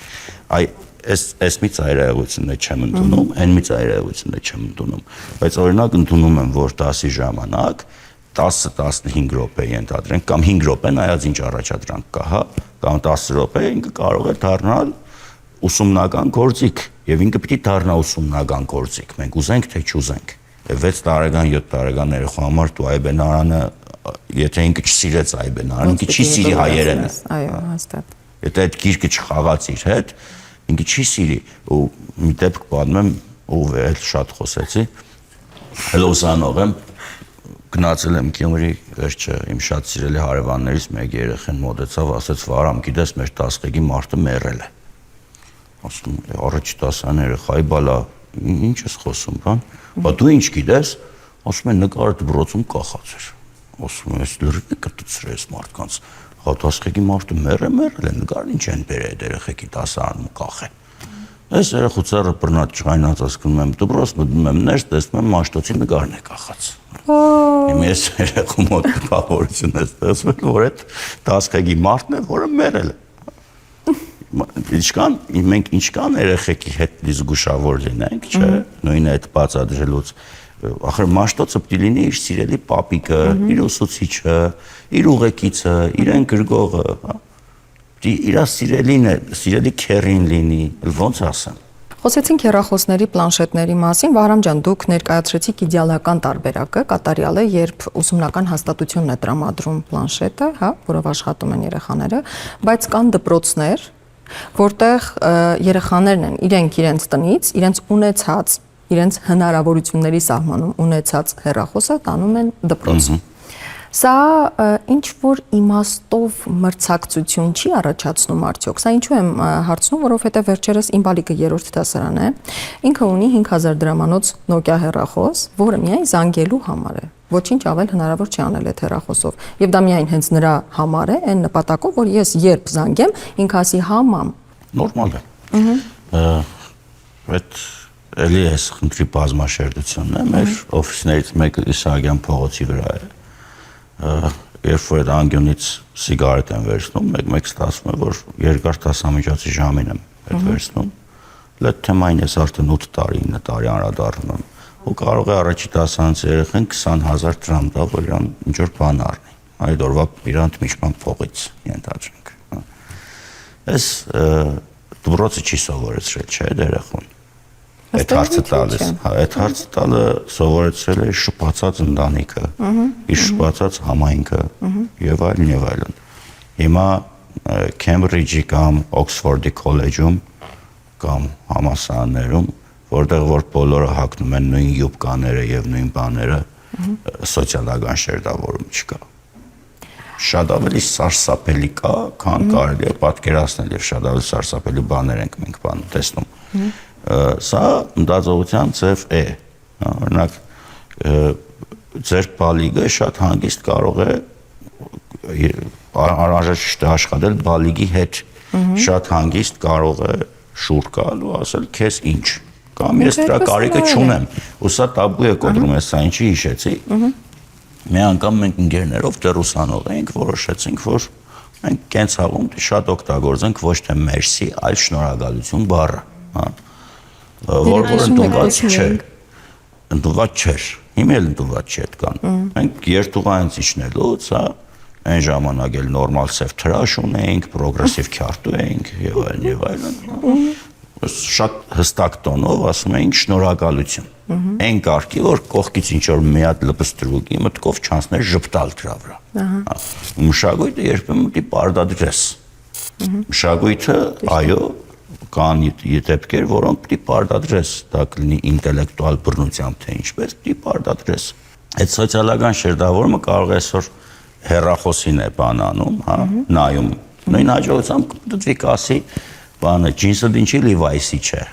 Այ այս մի ծայրահեղությունն է չեմ ընդունում, այն մի ծայրահեղությունն է չեմ ընդունում, բայց օրինակ ընդունում եմ, որ դասի ժամանակ 10-15 րոպե ենթադրենք կամ 5 րոպե նայած ինչ առաջադրանք կա, հա, կամ 10 րոպե ինքը կարող է դառնալ ուսումնական գործիք եւ ինքը պիտի դառնա ուսումնական գործիք, մենք ուզենք թե չուզենք։ 6 տարեկան, 7 տարեկան երեխու համար դու այբենարանը, եթե ինքը չսիրեց այբենարանը, ինքը չի սիրի հայերենը։ Այո, հաստատ։ Եթե այդ գիրքը չխաղաց իր հետ, ինքը չի սիրի, ու մի դեպք պատմեմ, ով է շատ խոսեցի, հելոսանող եմ, գնացել եմ Գյումրի, վերջը իմ շատ սիրելի հարևաններից մեկ երեխան մոտեցավ, ասաց Վարամ, գիտես մեր տասկեգի մարդը մեռել է։ Ասում եմ, առաջ տասան երեխայի բալա, ինչ ես խոսում, բան։ Բա դու ինչ գիտես։ Ասում եմ նկարը դպրոցում կախած էր։ Ասում եմ, ես լրիվ կտուցրես մարդկանց Պատասխեքի մարդը մերել է, նկար ինչ են բերել այդ երեխեքի դասարանում կախեն։ Այս երեխուցարը բռնած չղայնած ասում եմ դպրոց մտնում եմ ներս տեսնում եմ Մաշտոցի նկարն է կախած։ Իմ ես երեխու մոտ տպավորություն է ստեղծվել, որ այդ դասխեքի մարդն է, որը մերել է։ Մենք ինչքան երեխեքի հետ զգուշավոր լինենք, չէ՞, նույնը այդ բացադրելուց ախր Մաշտոցը պիտի լինի իր սիրելի պապիկը, իր ուսուցիչը, իր ուղեկիցը, իրեն գրգողը, պիտի իր սիրելին է, սիրելի քերին լինի, ոնց ասեմ։ Խոսեցինք հեռախոսների, պլանշետների մասին, Վահրամ ջան, դուք ներկայացրեցիք իդեալական տարբերակը, կատարյալը, երբ ուսումնական հաստատությունն է տրամադրում պլանշետը, հա, որով աշխատում են երեխաները, բայց կան դպրոցներ, որտեղ երեխաներն են իրենց տնից, իրենց ունեցած, իրենց հնարավորությունների սահմանում ունեցած հեռախոսը տանում են դպրոց։ Սա ինչ որ իմաստով մրցակցություն չի առաջացնում արդյոք։ Սա ինչու եմ հարցնում, որովհետև վերջերս իմ բալիկը 3-րդ դասարան է, ինքը ունի 5000 դրամանոց Nokia հեռախոս, որը միայն զանգելու համար է։ Ոչինչ ավել հնարավոր չի անել այդ հեռախոսով։ Եվ դա միայն հենց նրա համար է, այն նպատակով, որ ես երբ զանգեմ, ինքը ասի հա մամ։ Նորմալ է։ Այդ էլի էս խնդրի բազմաշերտությունն է, մեր օֆիսներից մեկը Իսահակյան փողոցի վրա է։ Երբ որ այդ անկյունից սիգարետ են վերցնում, մեկ ստացվում է, որ երկար դասամիջոցի ժամին եմ այդ վերցնում։ Այդ թեմային ես արդեն 8 տարի, 9 տարի անդրադառնում եմ։ Ու կարող է առաջի դասարանցի երեխան 20000 դրամ տա, որ իրան ինչ որ բան առնի։ Այդ օրվա իրան միշտ փողից ենթադրենք։ Այս դպրոցը չի սովորեցրել, չէ՞, երեխուն։ Այդ հարցը տալիս, այդ հարցը տալը սովորեցրել է շփացած ընտանիքը, իր շփացած համայնքը եւ այլն եւ այլն։ Հիմա Քեմբրիջի կամ Օքսֆորդի քոլեջում կամ համալսարաններում, որտեղ որ բոլորը հագնում են նույն յուբկաները եւ նույն բաները, սոցիալական շերտավորում չկա։ Շատ ավելի սարսափելի կա, քան կարելի է պատկերացնել եւ շատ ավելի սարսափելի բաներ ենք մենք տեսնում։ Սա մտածողության ձև է, օրինակ ձեր բալիկը շատ հանգիստ կարող է անհրաժեշտ աշխատել բալիկի հետ, շատ հանգիստ կարող է շուռ գալ ու ասել քեզ ինչ, կամ ես դրա կարիքը չունեմ, ու սա տաբու է կոտրում, ես սա ինչի հիշեցի, մի անգամ մենք ընկերներով դեռ ուսանող էինք, որոշեցինք, որ մենք կենցաղում շատ օգտագործենք ոչ թե մերսի, այլ շնորհակալություն բառը, որ ընդունված չէր, ընդունված չէր, հիմա էլ ընդունված չի այդքան։ Մենք երթուղայից իջնելուց, այն ժամանակ էլ նորմալ սև թրաշ ունեինք, պրոգրեսիվ քյարտու էինք եւ այլն։ Շատ հստակ տոնով ասում էինք շնորհակալություն։ Այն կարգի, որ կողքից ինչ որ մի հատ լպստրուկի մտքով չանցներ ժպտալ դրա վրա։ Մշակույթը երբեմն դի պարտադրես։ Մշակույթը, այո, կան դեպքեր, որոնք պիտի պարտադրես, դա կլինի ինտելեկտուալ բռնությամբ, թե ինչպես պիտի պարտադրես։ Այդ սոցիալական շերտավորումը կարող է այսօր հեռախոսին է բանանում, հա, նայում։ Նույն հաջողությամբ դուք կասի, բանը ջինսը դինչի Levi's-ի չէ։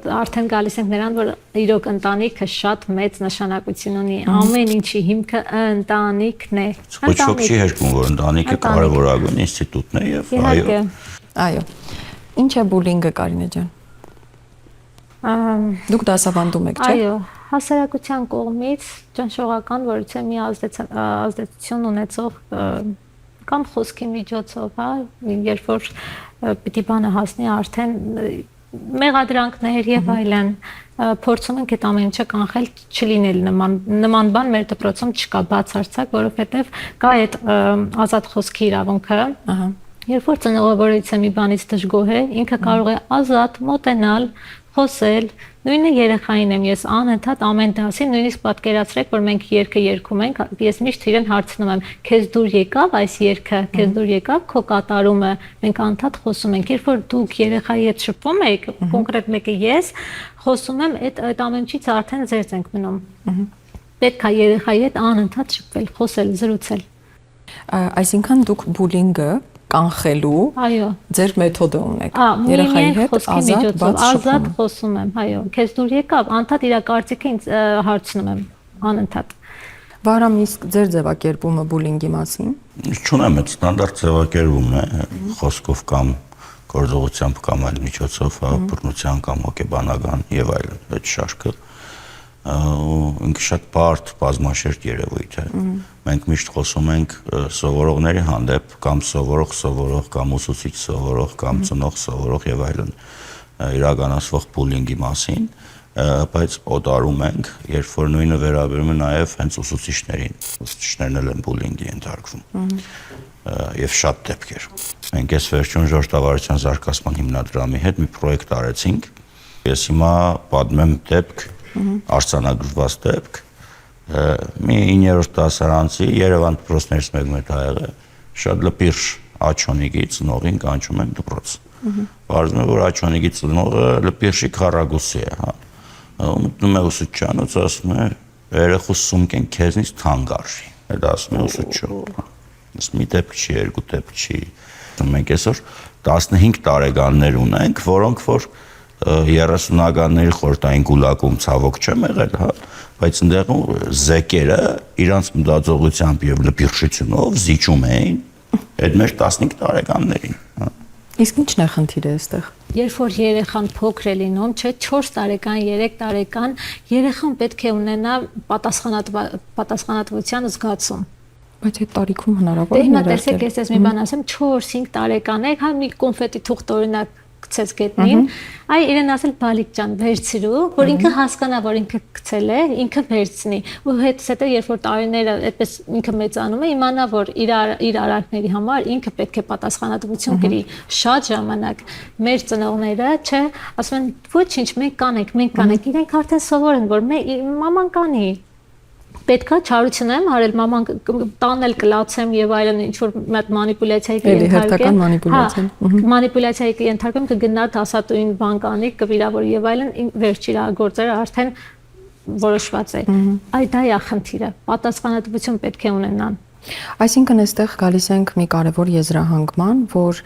Արդեն գալիս ենք նրան, որ իրոք ընտանիքը շատ մեծ նշանակություն ունի։ Ամեն ինչի հիմքը ընտանիքն է։ Ոչ ոք չի հերքում, որ ընտանիքը կարևորագույն ինստիտուտն է եւ այո։ Այո։ Ինչ է բուլինգը, Կարինե ջան։ Դուք դասավանդում եք, չէ՞։ Այո, հասարակության կողմից ճնշողական որից մի ազդեցություն ունեցող կամ խոսքի միջոցով, հա, երբ որ պիտի բանը հասնի արդեն մեղադրանքներ եւ այլն, փորձում ենք այդ ամեն ինչը կանխել չլինել նման բան մեր դպրոցում չկա բացարձակ, որովհետեւ կա այդ ազատ խոսքի իրավունքը, երբ որ ծնողավորից մի բանից դժգոհ է, ինքը կարող է ազատ մոտենալ, խոսել, նույնը երեխային եմ ես անընդհատ ամեն դասին, նույնիսկ պատկերացրեք, որ մենք երգը երգում ենք, ես միշտ իրեն հարցնում եմ, քեզ դուր եկավ այս երգը, քեզ դուր եկավ քո կատարումը, մենք անընդհատ խոսում ենք, երբ որ դուք երեխայի հետ շփվում եք, կոնկրետ մեկը ես, խոսում եմ, այդ ամեն ինչից արդեն զերծ ենք մնում։ Պետք է երեխայի հետ անընդհատ շփվել, խոսել, զրուցել։ Այսինքն դուք բուլինգը կանխելու ձեր մեթոդը ունեք։ Երեխայի հետ ազատ խոսում եմ, այո, քեզ դուր եկավ, անդադ իր կարծիքը ինձ հարցնում եմ անընդհատ։ Վարամ իսկ ձեր ձևակերպումը բուլինգի մասին։ Չունեմ այդ ստանդարտ ձևակերպումն է, խոսքով կամ գործողությամբ կամ այլ միջոցով, բռնության կամ հոգեբանական եւ այլն, այդ շարքը ինքը շատ բարդ բազմաշերտ երևույթ է։ Մենք միշտ խոսում ենք սովորողների հանդեպ կամ սովորող կամ ուսուցիչ սովորող կամ ծնող սովորող եւ այլն իրականացվող բուլինգի մասին, բայց օտարում ենք, երբ որ նույնը վերաբերում է նաեւ հենց ուսուցիչներին։ Ուսուցիչներն էլ են բուլինգի ենթարկվում։ Եվ շատ դեպքեր։ Մենք այս վերջին ժողովրդավարության զարգացման հիմնադրամի հետ մի պրոյեկտ արեցինք։ Ես հիմա պատմեմ դեպք, արձանագրված դեպք, մի 9-րդ դասարանցի Երևան դպրոցներից մեկում է դա եղել, շատ լպիրշ աչոնիկի ծնողին կանչում են դպրոց։ Պարզվում է, որ աչոնիկի ծնողը լպիրշի քառակուսի է, հա։ Մտնում է ուսուցչանոց, ասում է, երեխուս սումկեն քեզնից թանկ արժի։ Այդ ասում է ուսուցչը։ Մի դեպք չի, երկու դեպք չի։ Մենք այսօր 15 տարեկաններ ունենք, որոնք որ 30-ականների խորհրդային գուլակում ցավոք չեմ եղել, հա, բայց այնտեղում զեկերը իրանց մտածողությամբ եւ լպիրշությունով զիջում էին այդ մեր 15 տարեկաններին, հա։ Իսկ ի՞նչն է խնդիրը այստեղ։ Երբ որ երեխան փոքր է լինում, չէ, 4 տարեկան, 3 տարեկան, երեխան պետք է ունենա պատասխանատվության զգացում։ Բայց այդ տարիքում հնարավոր է։ է Հիմա տեսեք, ես մի բան ասեմ, 4-5 տարեկան եք, հա մի կոնֆետի թուղթ օրինակ գցեց գետնին, այ իրեն ասել բալիկ ջան, վերցրու, որ ինքը հասկանա, որ ինքը գցել է, ինքը վերցնի։ Ու հետո երբ որ տարիները այդպես ինքը մեծանում է, իմանա, որ իր արարքների համար ինքը պետք է պատասխանատվություն կրի։ Շատ ժամանակ մեր ծնողները, չէ, ասում են, ոչինչ, մենք կանենք, իրենք արդեն սովոր են, որ մաման կանի։ Պետքա չարություն եմ արել, մաման տանել կլացեմ եւ այլն, ինչ որ մանիպուլյացիայի կենթարկեմ։ Մանիպուլյացիայի կենթարկեմ կգնա դասատուին բան կանի, կվիրավորի եւ այլն, վերջ իրագործերը արդեն որոշված է։ Այ դա է խնդիրը, պատասխանատվություն պետք է ունենան։ Այսինքն այստեղ գալիս ենք մի կարևոր եզրահանգման, որ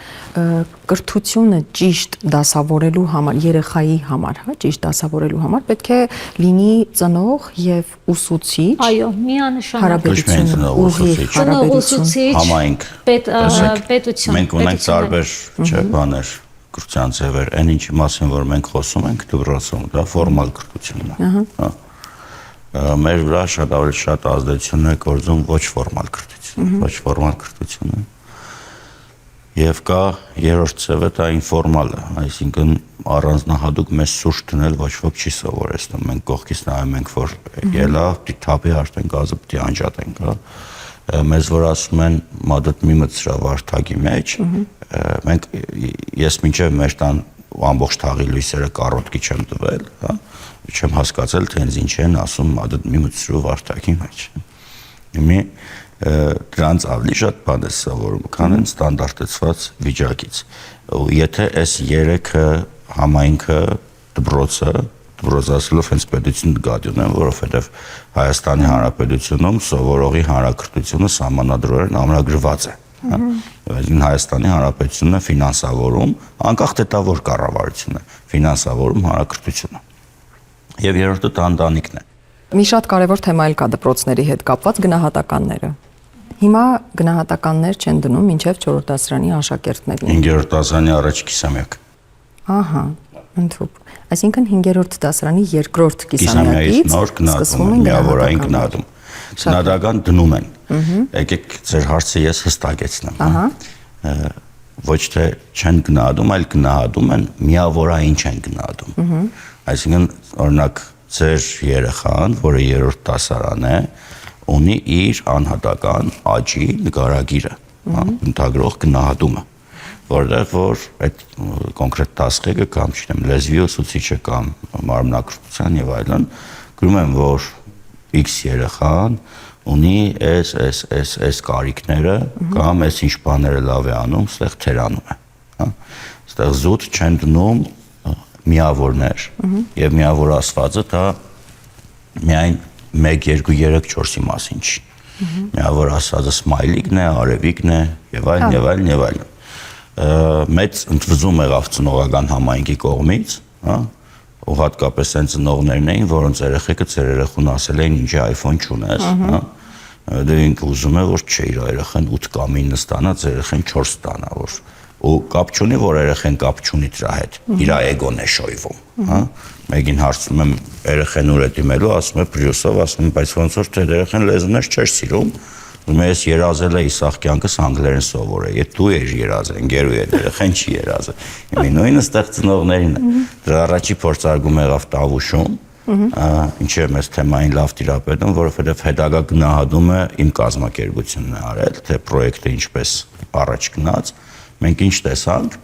կրթությունը ճիշտ դասավորելու համար, երեխայի համար, հա, ճիշտ դասավորելու համար պետք է լինի ծնող եւ ուսուցիչ։ Այո, միանշանակ ուսուցիչ, համայնք, պետություն։ Մենք ունենք տարբեր բաներ, կրթության ձևեր, այն ինչի մասին որ մենք խոսում ենք դպրոցում, դա ֆորմալ կրթությունն է, հա։ Մեր վրա շատ ավելի շատ ազդեցություն է գործում ոչ ֆորմալ կրթությունը, եւ կա երրորդ ձևը, դա ինֆորմալը, այսինքն առանձնահատուկ մեզ սուրճ դնել ոչ ոք չի սովորեցնում, մենք կողքից նայում ենք, որ ելա, թափի արդեն գազը պիտի անջատենք, հա, մեզ որ ասում են մադդ մի մտցրա վարդակի մեջ, ես մինչև մեր տան ամբողջ թաղի լույսերը կարոտկի չեմ տվել, հա, չեմ հասկացել, թե ինձ ինչ են ասում մադդ մի մտցրու վարդակի մեջ։ Մի դրանց ավելի շատ բան է սովորում, քան են ստանդարտացված վիճակից։ Եթե այս երեքը համայնքը, դպրոցը ասելով հենց պետություն նկատի ունեմ, որովհետև Հայաստանի Հանրապետությունում սովորողի հանրակրթությունը սահմանադրորեն ամրագրված է։ Այսինքն Հայաստանի Հանրապետությունն է ֆինանսավորում, անկախ թե դա որ կառավարություն է, ֆինանսավորում հանրակրթությունը։ Եվ երրորդը դա ընտանիքն է։ Մի շատ կարևոր թեմա էլ կա դպրոցների հետ կապված գնահատականները։ Հիմա գնահատականներ չեն դնում մինչև 4-րդ դասարանի աշակերտներին։ 5-րդ դասարանի առաջ կիսամյակ։ Ահա, ընդհանուր։ Այսինքն 5-րդ դասարանի երկրորդ կիսամյակից նոր գնահատում, միավորային գնահատում։ Գնահատական դնում են։ Եկեք ձեր հարցը ես հստակեցնեմ։ Ահա։ Ոչ թե չեն գնահատում, այլ գնահատում են, միավորային չեն գնահատում։ Այսինքն, օրինակ, ձեր երեխան, որը երրորդ դասարան է, ունի իր անհատական աճի նկարագիրը, ընդհանրող գնահատումը, որտեղ որ այդ կոնկրետ տասխեկը կամ չնեմ լեզվի ուսուցիչը կամ մարմնակրթության եւ այլն գրում են, որ X երեխան ունի այս կարիքները կամ այս ինչ բաները լավ է անում, այստեղ թերանում է, հա։ Այստեղ զուտ չեն դնում միավորներ եւ միավոր ասվածը դա միայն 1 2 3 4-ի մասին չի։ Միավոր ասվածը սմայլիկն է, արևիկն է եւ այլն։ Մեծ ընդվզում եղավ ծնողական համայնքի կողմից, հա, ու հատկապես այն ծնողներն էին, որոնց երեխեքը ծեր երեխուն ասել էին, ինչի iPhone չունես, հա, Դե ինքը ուզում է որ չէ իր երեխան 8 կամ 9 ստանա, երեխան 4 ստանա, որ ու կապ չունի, որ երեխան կապ չունի դրա հետ։ Իր էգոն է շոյվում, հա։ Մեկին հարցնում եմ երեխան ուր է դիմելու, ասում է պրյուսով, ասում եմ, բայց ոնց որ թե երեխան լեզուներ չէր սիրում, ես երազել էի սաղ կյանքս անգլերեն սովորել, եթե դու ես երազել, գերու է երեխան չի երազել։ Իմի նույնը ստեղ ծնողներին է։ Դրա առաջի փորձարկում եղավ Տավուշում, ինչի է մեզ թեմային լավ տիրապետում, որովհետև հետագա գնահատումը իմ կազմակերպությունն է արել, թե պրոյեկտը ինչպես առաջ գնաց, մենք ինչ տեսանք,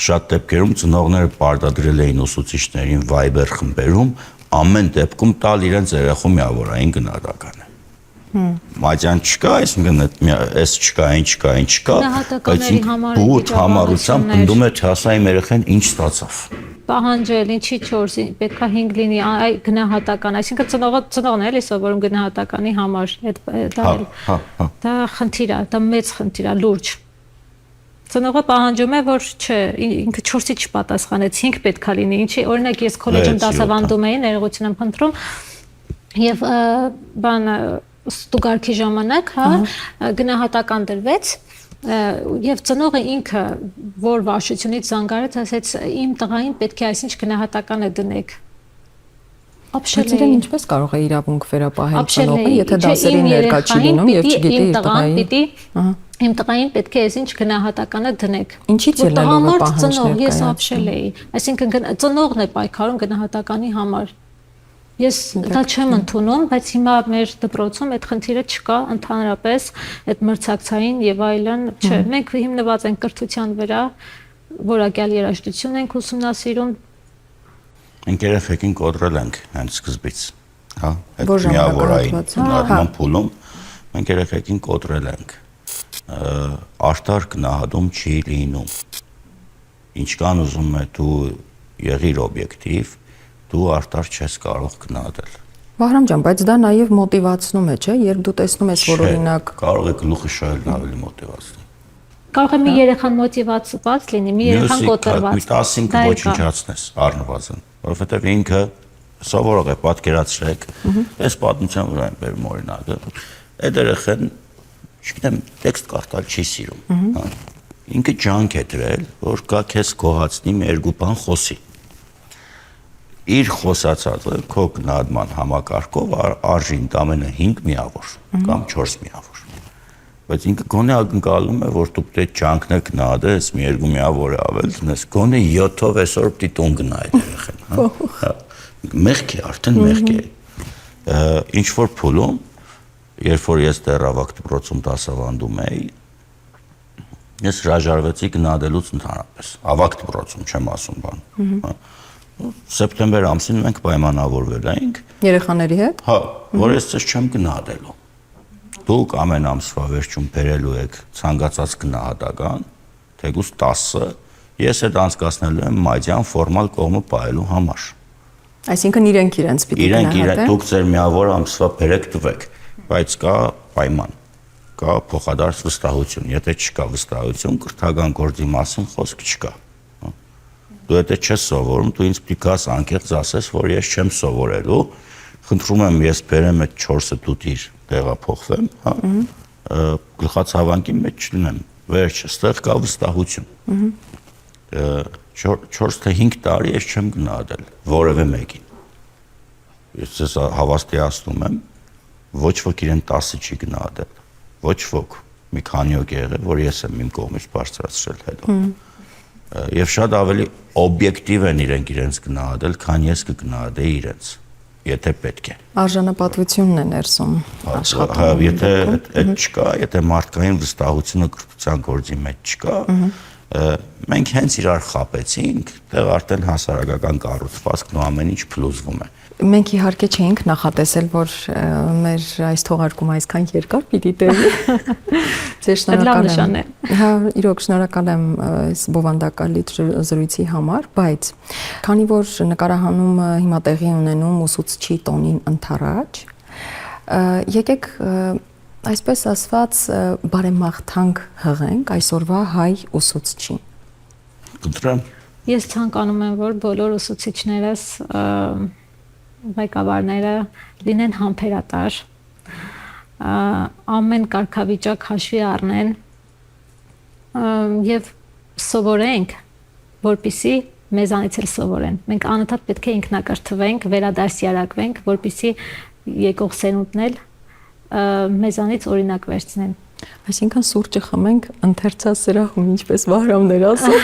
շատ դեպքերում ծնողները պարտադրել էին ուսուցիչներին Viber խմբերում ամեն դեպքում տալ իրենց երեխու միավորային գնահատականը։ Մատյան չկա, այս չկա, այն չկա, այն չկա, բայց բուտ համառությամբ պնդում է թե ասա իմ երեխան ինչ ստացավ։ Պահանջել, ինչի 4, պետքա 5 լինի, այ գնահատական, այսինքն ծնողն է էլի սովորում գնահատականի համար, դա խնդիր է, դա մեծ խնդիր է, լուրջ։ Ծնողը պահանջում է, որ չէ, ինքը 4-ի չպատասխանեց, 5 պետքա լինի, ինչի, օրինակ ես քոլեջում դասավանդում էի, ներողություն եմ խնդրում, եւ ստուգարքի ժամանակ, հա, գնահատական դրվեց եւ ծնողը ինքը որ վարչությունից զանգարեց, ասեց իմ տղային պետք է այսինչ գնահատական է դնեք։ Բայց իրեն ինչպես կարող է իրավունք վերապահել ծնողը, եթե դասերին ներկա չի լինում եւ չգիտի իր տղային։ Իմ տղային պետք է այսինչ գնահատականը դնեք։ Ինչի՞ց ելնելով պահանջներ ես ապշել էի, այսինքն ծնողն է պայքարում գնահատականի համար։ Ես դա չեմ ընդունում, բայց հիմա մեր դպրոցում այդ խնդիրը չկա, ընդհանրապես այդ մրցակցային եւ այլն, չէ, մենք հիմնված ենք կրթության վրա, որակյալ երաժշտություն ենք ուսումնասիրում։ Մենք երեխեքին կոտրել ենք հենց սկզբից, հա, այդ միավորային գնահատման փուլում մենք երեխեքին կոտրել ենք։ Արտար գնահատում չի լինում։ Ինչքան ուզում է դու եղիր օբյեկտիվ, դու արտար չես կարող գնահատել։ Վահրամ ջան, բայց դա նաև մոտիվացնում է, չէ՞, երբ դու տեսնում ես, որ օրինակ կարող է գլուխը շահելն ավելի մոտիվացնի։ Կարող է մի երեխան մոտիվացված լինի, մի երեխան կոտրված։ Մի 10-ը ոչնչացնես առնվազն, որովհետև ինքը սովորող է, պատկերացրեք, այս պատմության վրա եմ բերում օրինակը, այդ երեխան, չգիտեմ, տեքստ կարդալ չի սիրում, հա։ Ինքը ջանք է դրել, որ կա քեզ գոհացնի մի երկու բան խոսի։ Իր խոսացածը քո գնահատման համակարգով արժի ընդամենը 5 միավոր կամ 4 միավոր։ Բայց ինքը գոնե ակնկալում է, որ դու պետք է ջանքն գնահատես, մի երկու միավոր է ավել դնես, գոնե 7-ով այսօր պիտի տուն գնա այդ երեխան, հա։ Մեղք է, արդեն մեղք է։ Ինչ որ փուլում, երբ որ ես դեռ ավագ դպրոցում դասավանդում էի, ես հրաժարվեցի գնահատելուց ընդհանրապես, ավագ դպրոցում չեմ ասում բան, հա։ Սեպտեմբեր ամսին մենք պայմանավորվել էինք երեխաների հետ, հա, որ ես ցես չեմ գնահատելու։ Դուք ամեն ամսվա վերջում բերելու եք ցանկացած գնահատական, թեկուզ 10-ը, ես այդ անցկացնելու եմ մայթյան ֆորմալ կողմը պահելու համար։ Այսինքն իրենք իրենց պիտի գնահատեն։ Դուք ձեր միավոր ամսվա բերեք տվեք, բայց կա պայման, կա փոխադարձ վստահություն։ Եթե չկա վստահություն, կրթական գործի մասին խոսք չկա։ Դու եթե չես սովորում, դու ինձ պիտի գաս անկեղծ ասես, որ ես չեմ սովորելու, խնդրում եմ ես բերեմ այդ 4-ը դուտիր տեղափոխվեմ, հա, գլխացավանքի մեջ չլինեմ, վերջը, ստեղ կա վստահություն։ 4 թե 5 տարի ես չեմ գնահատել որևէ մեկին։ Ես ձեզ հավաստիացնում եմ, ոչ ոք իրեն 10-ը չի գնահատել, ոչ ոք, մի քանի օք եղել, որ ես եմ իմ կողմից բարձրացրել հետո։ Եվ շատ ավելի օբյեկտիվ են իրենց գնահատել, քան ես կգնահատեի իրենց, եթե պետք է։ Արժանապատվությունն է ներսում աշխատում։ Հա, եթե այդ չկա, եթե մարդկային վստահությունը կրթության գործի մեջ չկա, մենք հենց իրար խաբեցինք, դեռ արդեն հասարակական կառուցվածքն ու ամեն ինչ փլուզվում է։ Մենք իհարկե չէինք նախատեսել, որ մեր այս թողարկումը այսքան երկար պիտի տևի։ Ձեր շնորհակալ եմ։ Հա, իրոք շնորհակալ եմ այս բովանդակալի զրույցի համար, բայց քանի որ նկարահանումը հիմա տեղի ունենում ուսուցչի տոնին ընդառաջ, եկեք այսպես ասված բարեմաղթանք հղենք այսօրվա հայ ուսուցչին։ Կտրեմ։ Ես ցանկանում եմ, որ բոլոր ուսուցիչներս ղեկավարները լինեն համբերատար, ամեն կարգավիճակ հաշվի առնեն եւ սովորենք, որպիսի մեզանից էլ սովորեն։ Մենք անընդհատ պետք է ինքնակրթվենք, վերադասյարակվենք, որպիսի եկող սերունդն էլ մեզանից օրինակ վերցնեն։ Այսինքն սուրճը խմենք ընթերցասրահում, ինչպես Վահրամներ ասում։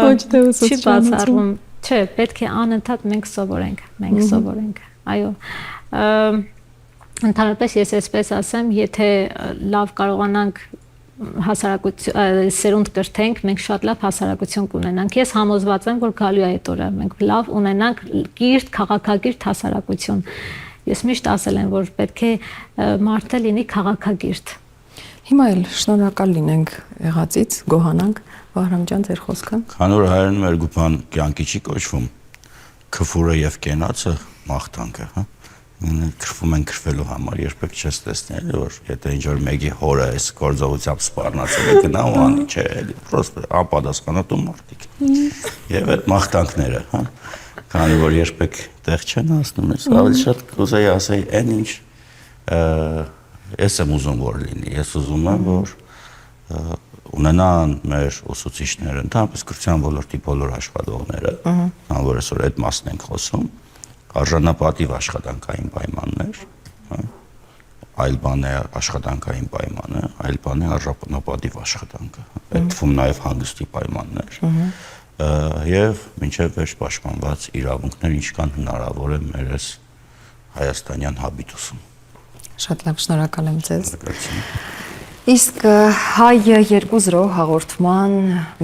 Ոչ թե չի բացառվում, չէ, պետք է անընդհատ մենք սովորենք, այո։ Ընդհանրապես ես այսպես ասեմ, եթե լավ կարողանանք սերունդ կրթենք, մենք շատ լավ հասարակություն կունենանք։ Ես համոզված եմ, որ գալու է այդ օրը, մենք լավ ունենանք կիրթ, քաղաքակիրթ հասարակություն։ Ես միշտ ասել եմ, որ պետք է մարդը լինի քաղաքակիրթ։ Հիմա էլ շնորհակալ լինենք եղածից, գոհանանք Վահրամ ջան ձեր խոսքը։ Քանի որ հայերեն մեր գուփան կյանքի չի կոչվում, քֆուրը եւ կենացը մաղթանքը, հա։ Քրվում են քրվելու համար, երբեք չես տեսնել, որ եթե ինչ որ մեկի հորը էս գործողությամբ սպառնացել է գնա ու անի, չէ, էլի պրոստը ապադասխանատու մարդիկ։ Եվ այդ մաղթանքները, հա, քանի որ երբեք տեղ չեն հասնում, ես ավելի շատ կուզեի ասեի, այն ինչ ես եմ ուզում որ լինի, ես ուզում եմ որ ունենան մեր ուսուցիչները, ընդհանրապես կրթության ոլորտի բոլոր աշխատողները, քանի որ այսօր այդ մասն ենք խոսում, արժանապատիվ աշխատանքային պայմաններ, այլ բան է աշխատանքային պայմանը, այլ բան է արժանապատիվ աշխատանքը, այդ թվում նաև հանգստի պայմաններ, եւ մինչև վերջ պաշտպանված իրավունքներ, ինչքան հնարավոր է մեր այս հայաստանյան հաբիտուսում։ Շատ լավ, շնորհակալ եմ ձեզ։ Իսկ հայը 2-0 հաղորդման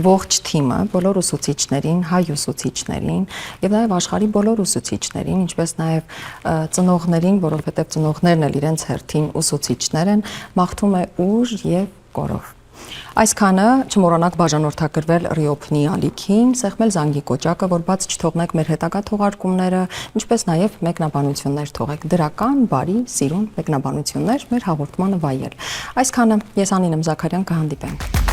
ողջ թիմը, բոլոր ուսուցիչներին, հայ ուսուցիչներին եւ նաեւ աշխարհի բոլոր ուսուցիչներին, ինչպես նաեւ ծնողներին, որովհետեւ ծնողներն էլ իրենց հերթին ուսուցիչներ են, մաղթում է ուժ եւ կորով։ Այսքանը չմոռանաք բաժանորդագրվել Ռիոփնի ալիքին, սեղմել զանգի կոճակը, որ բաց չթողնեք մեր հետագա թողարկումները, ինչպես նաև մեկնաբանություններ թողեք, դրական, բարի, սիրուն մեկնաբանություններ մեր հաղորդմանը վայել։ Այսքանը ես Անին եմ Զաքարյան, կհանդիպենք։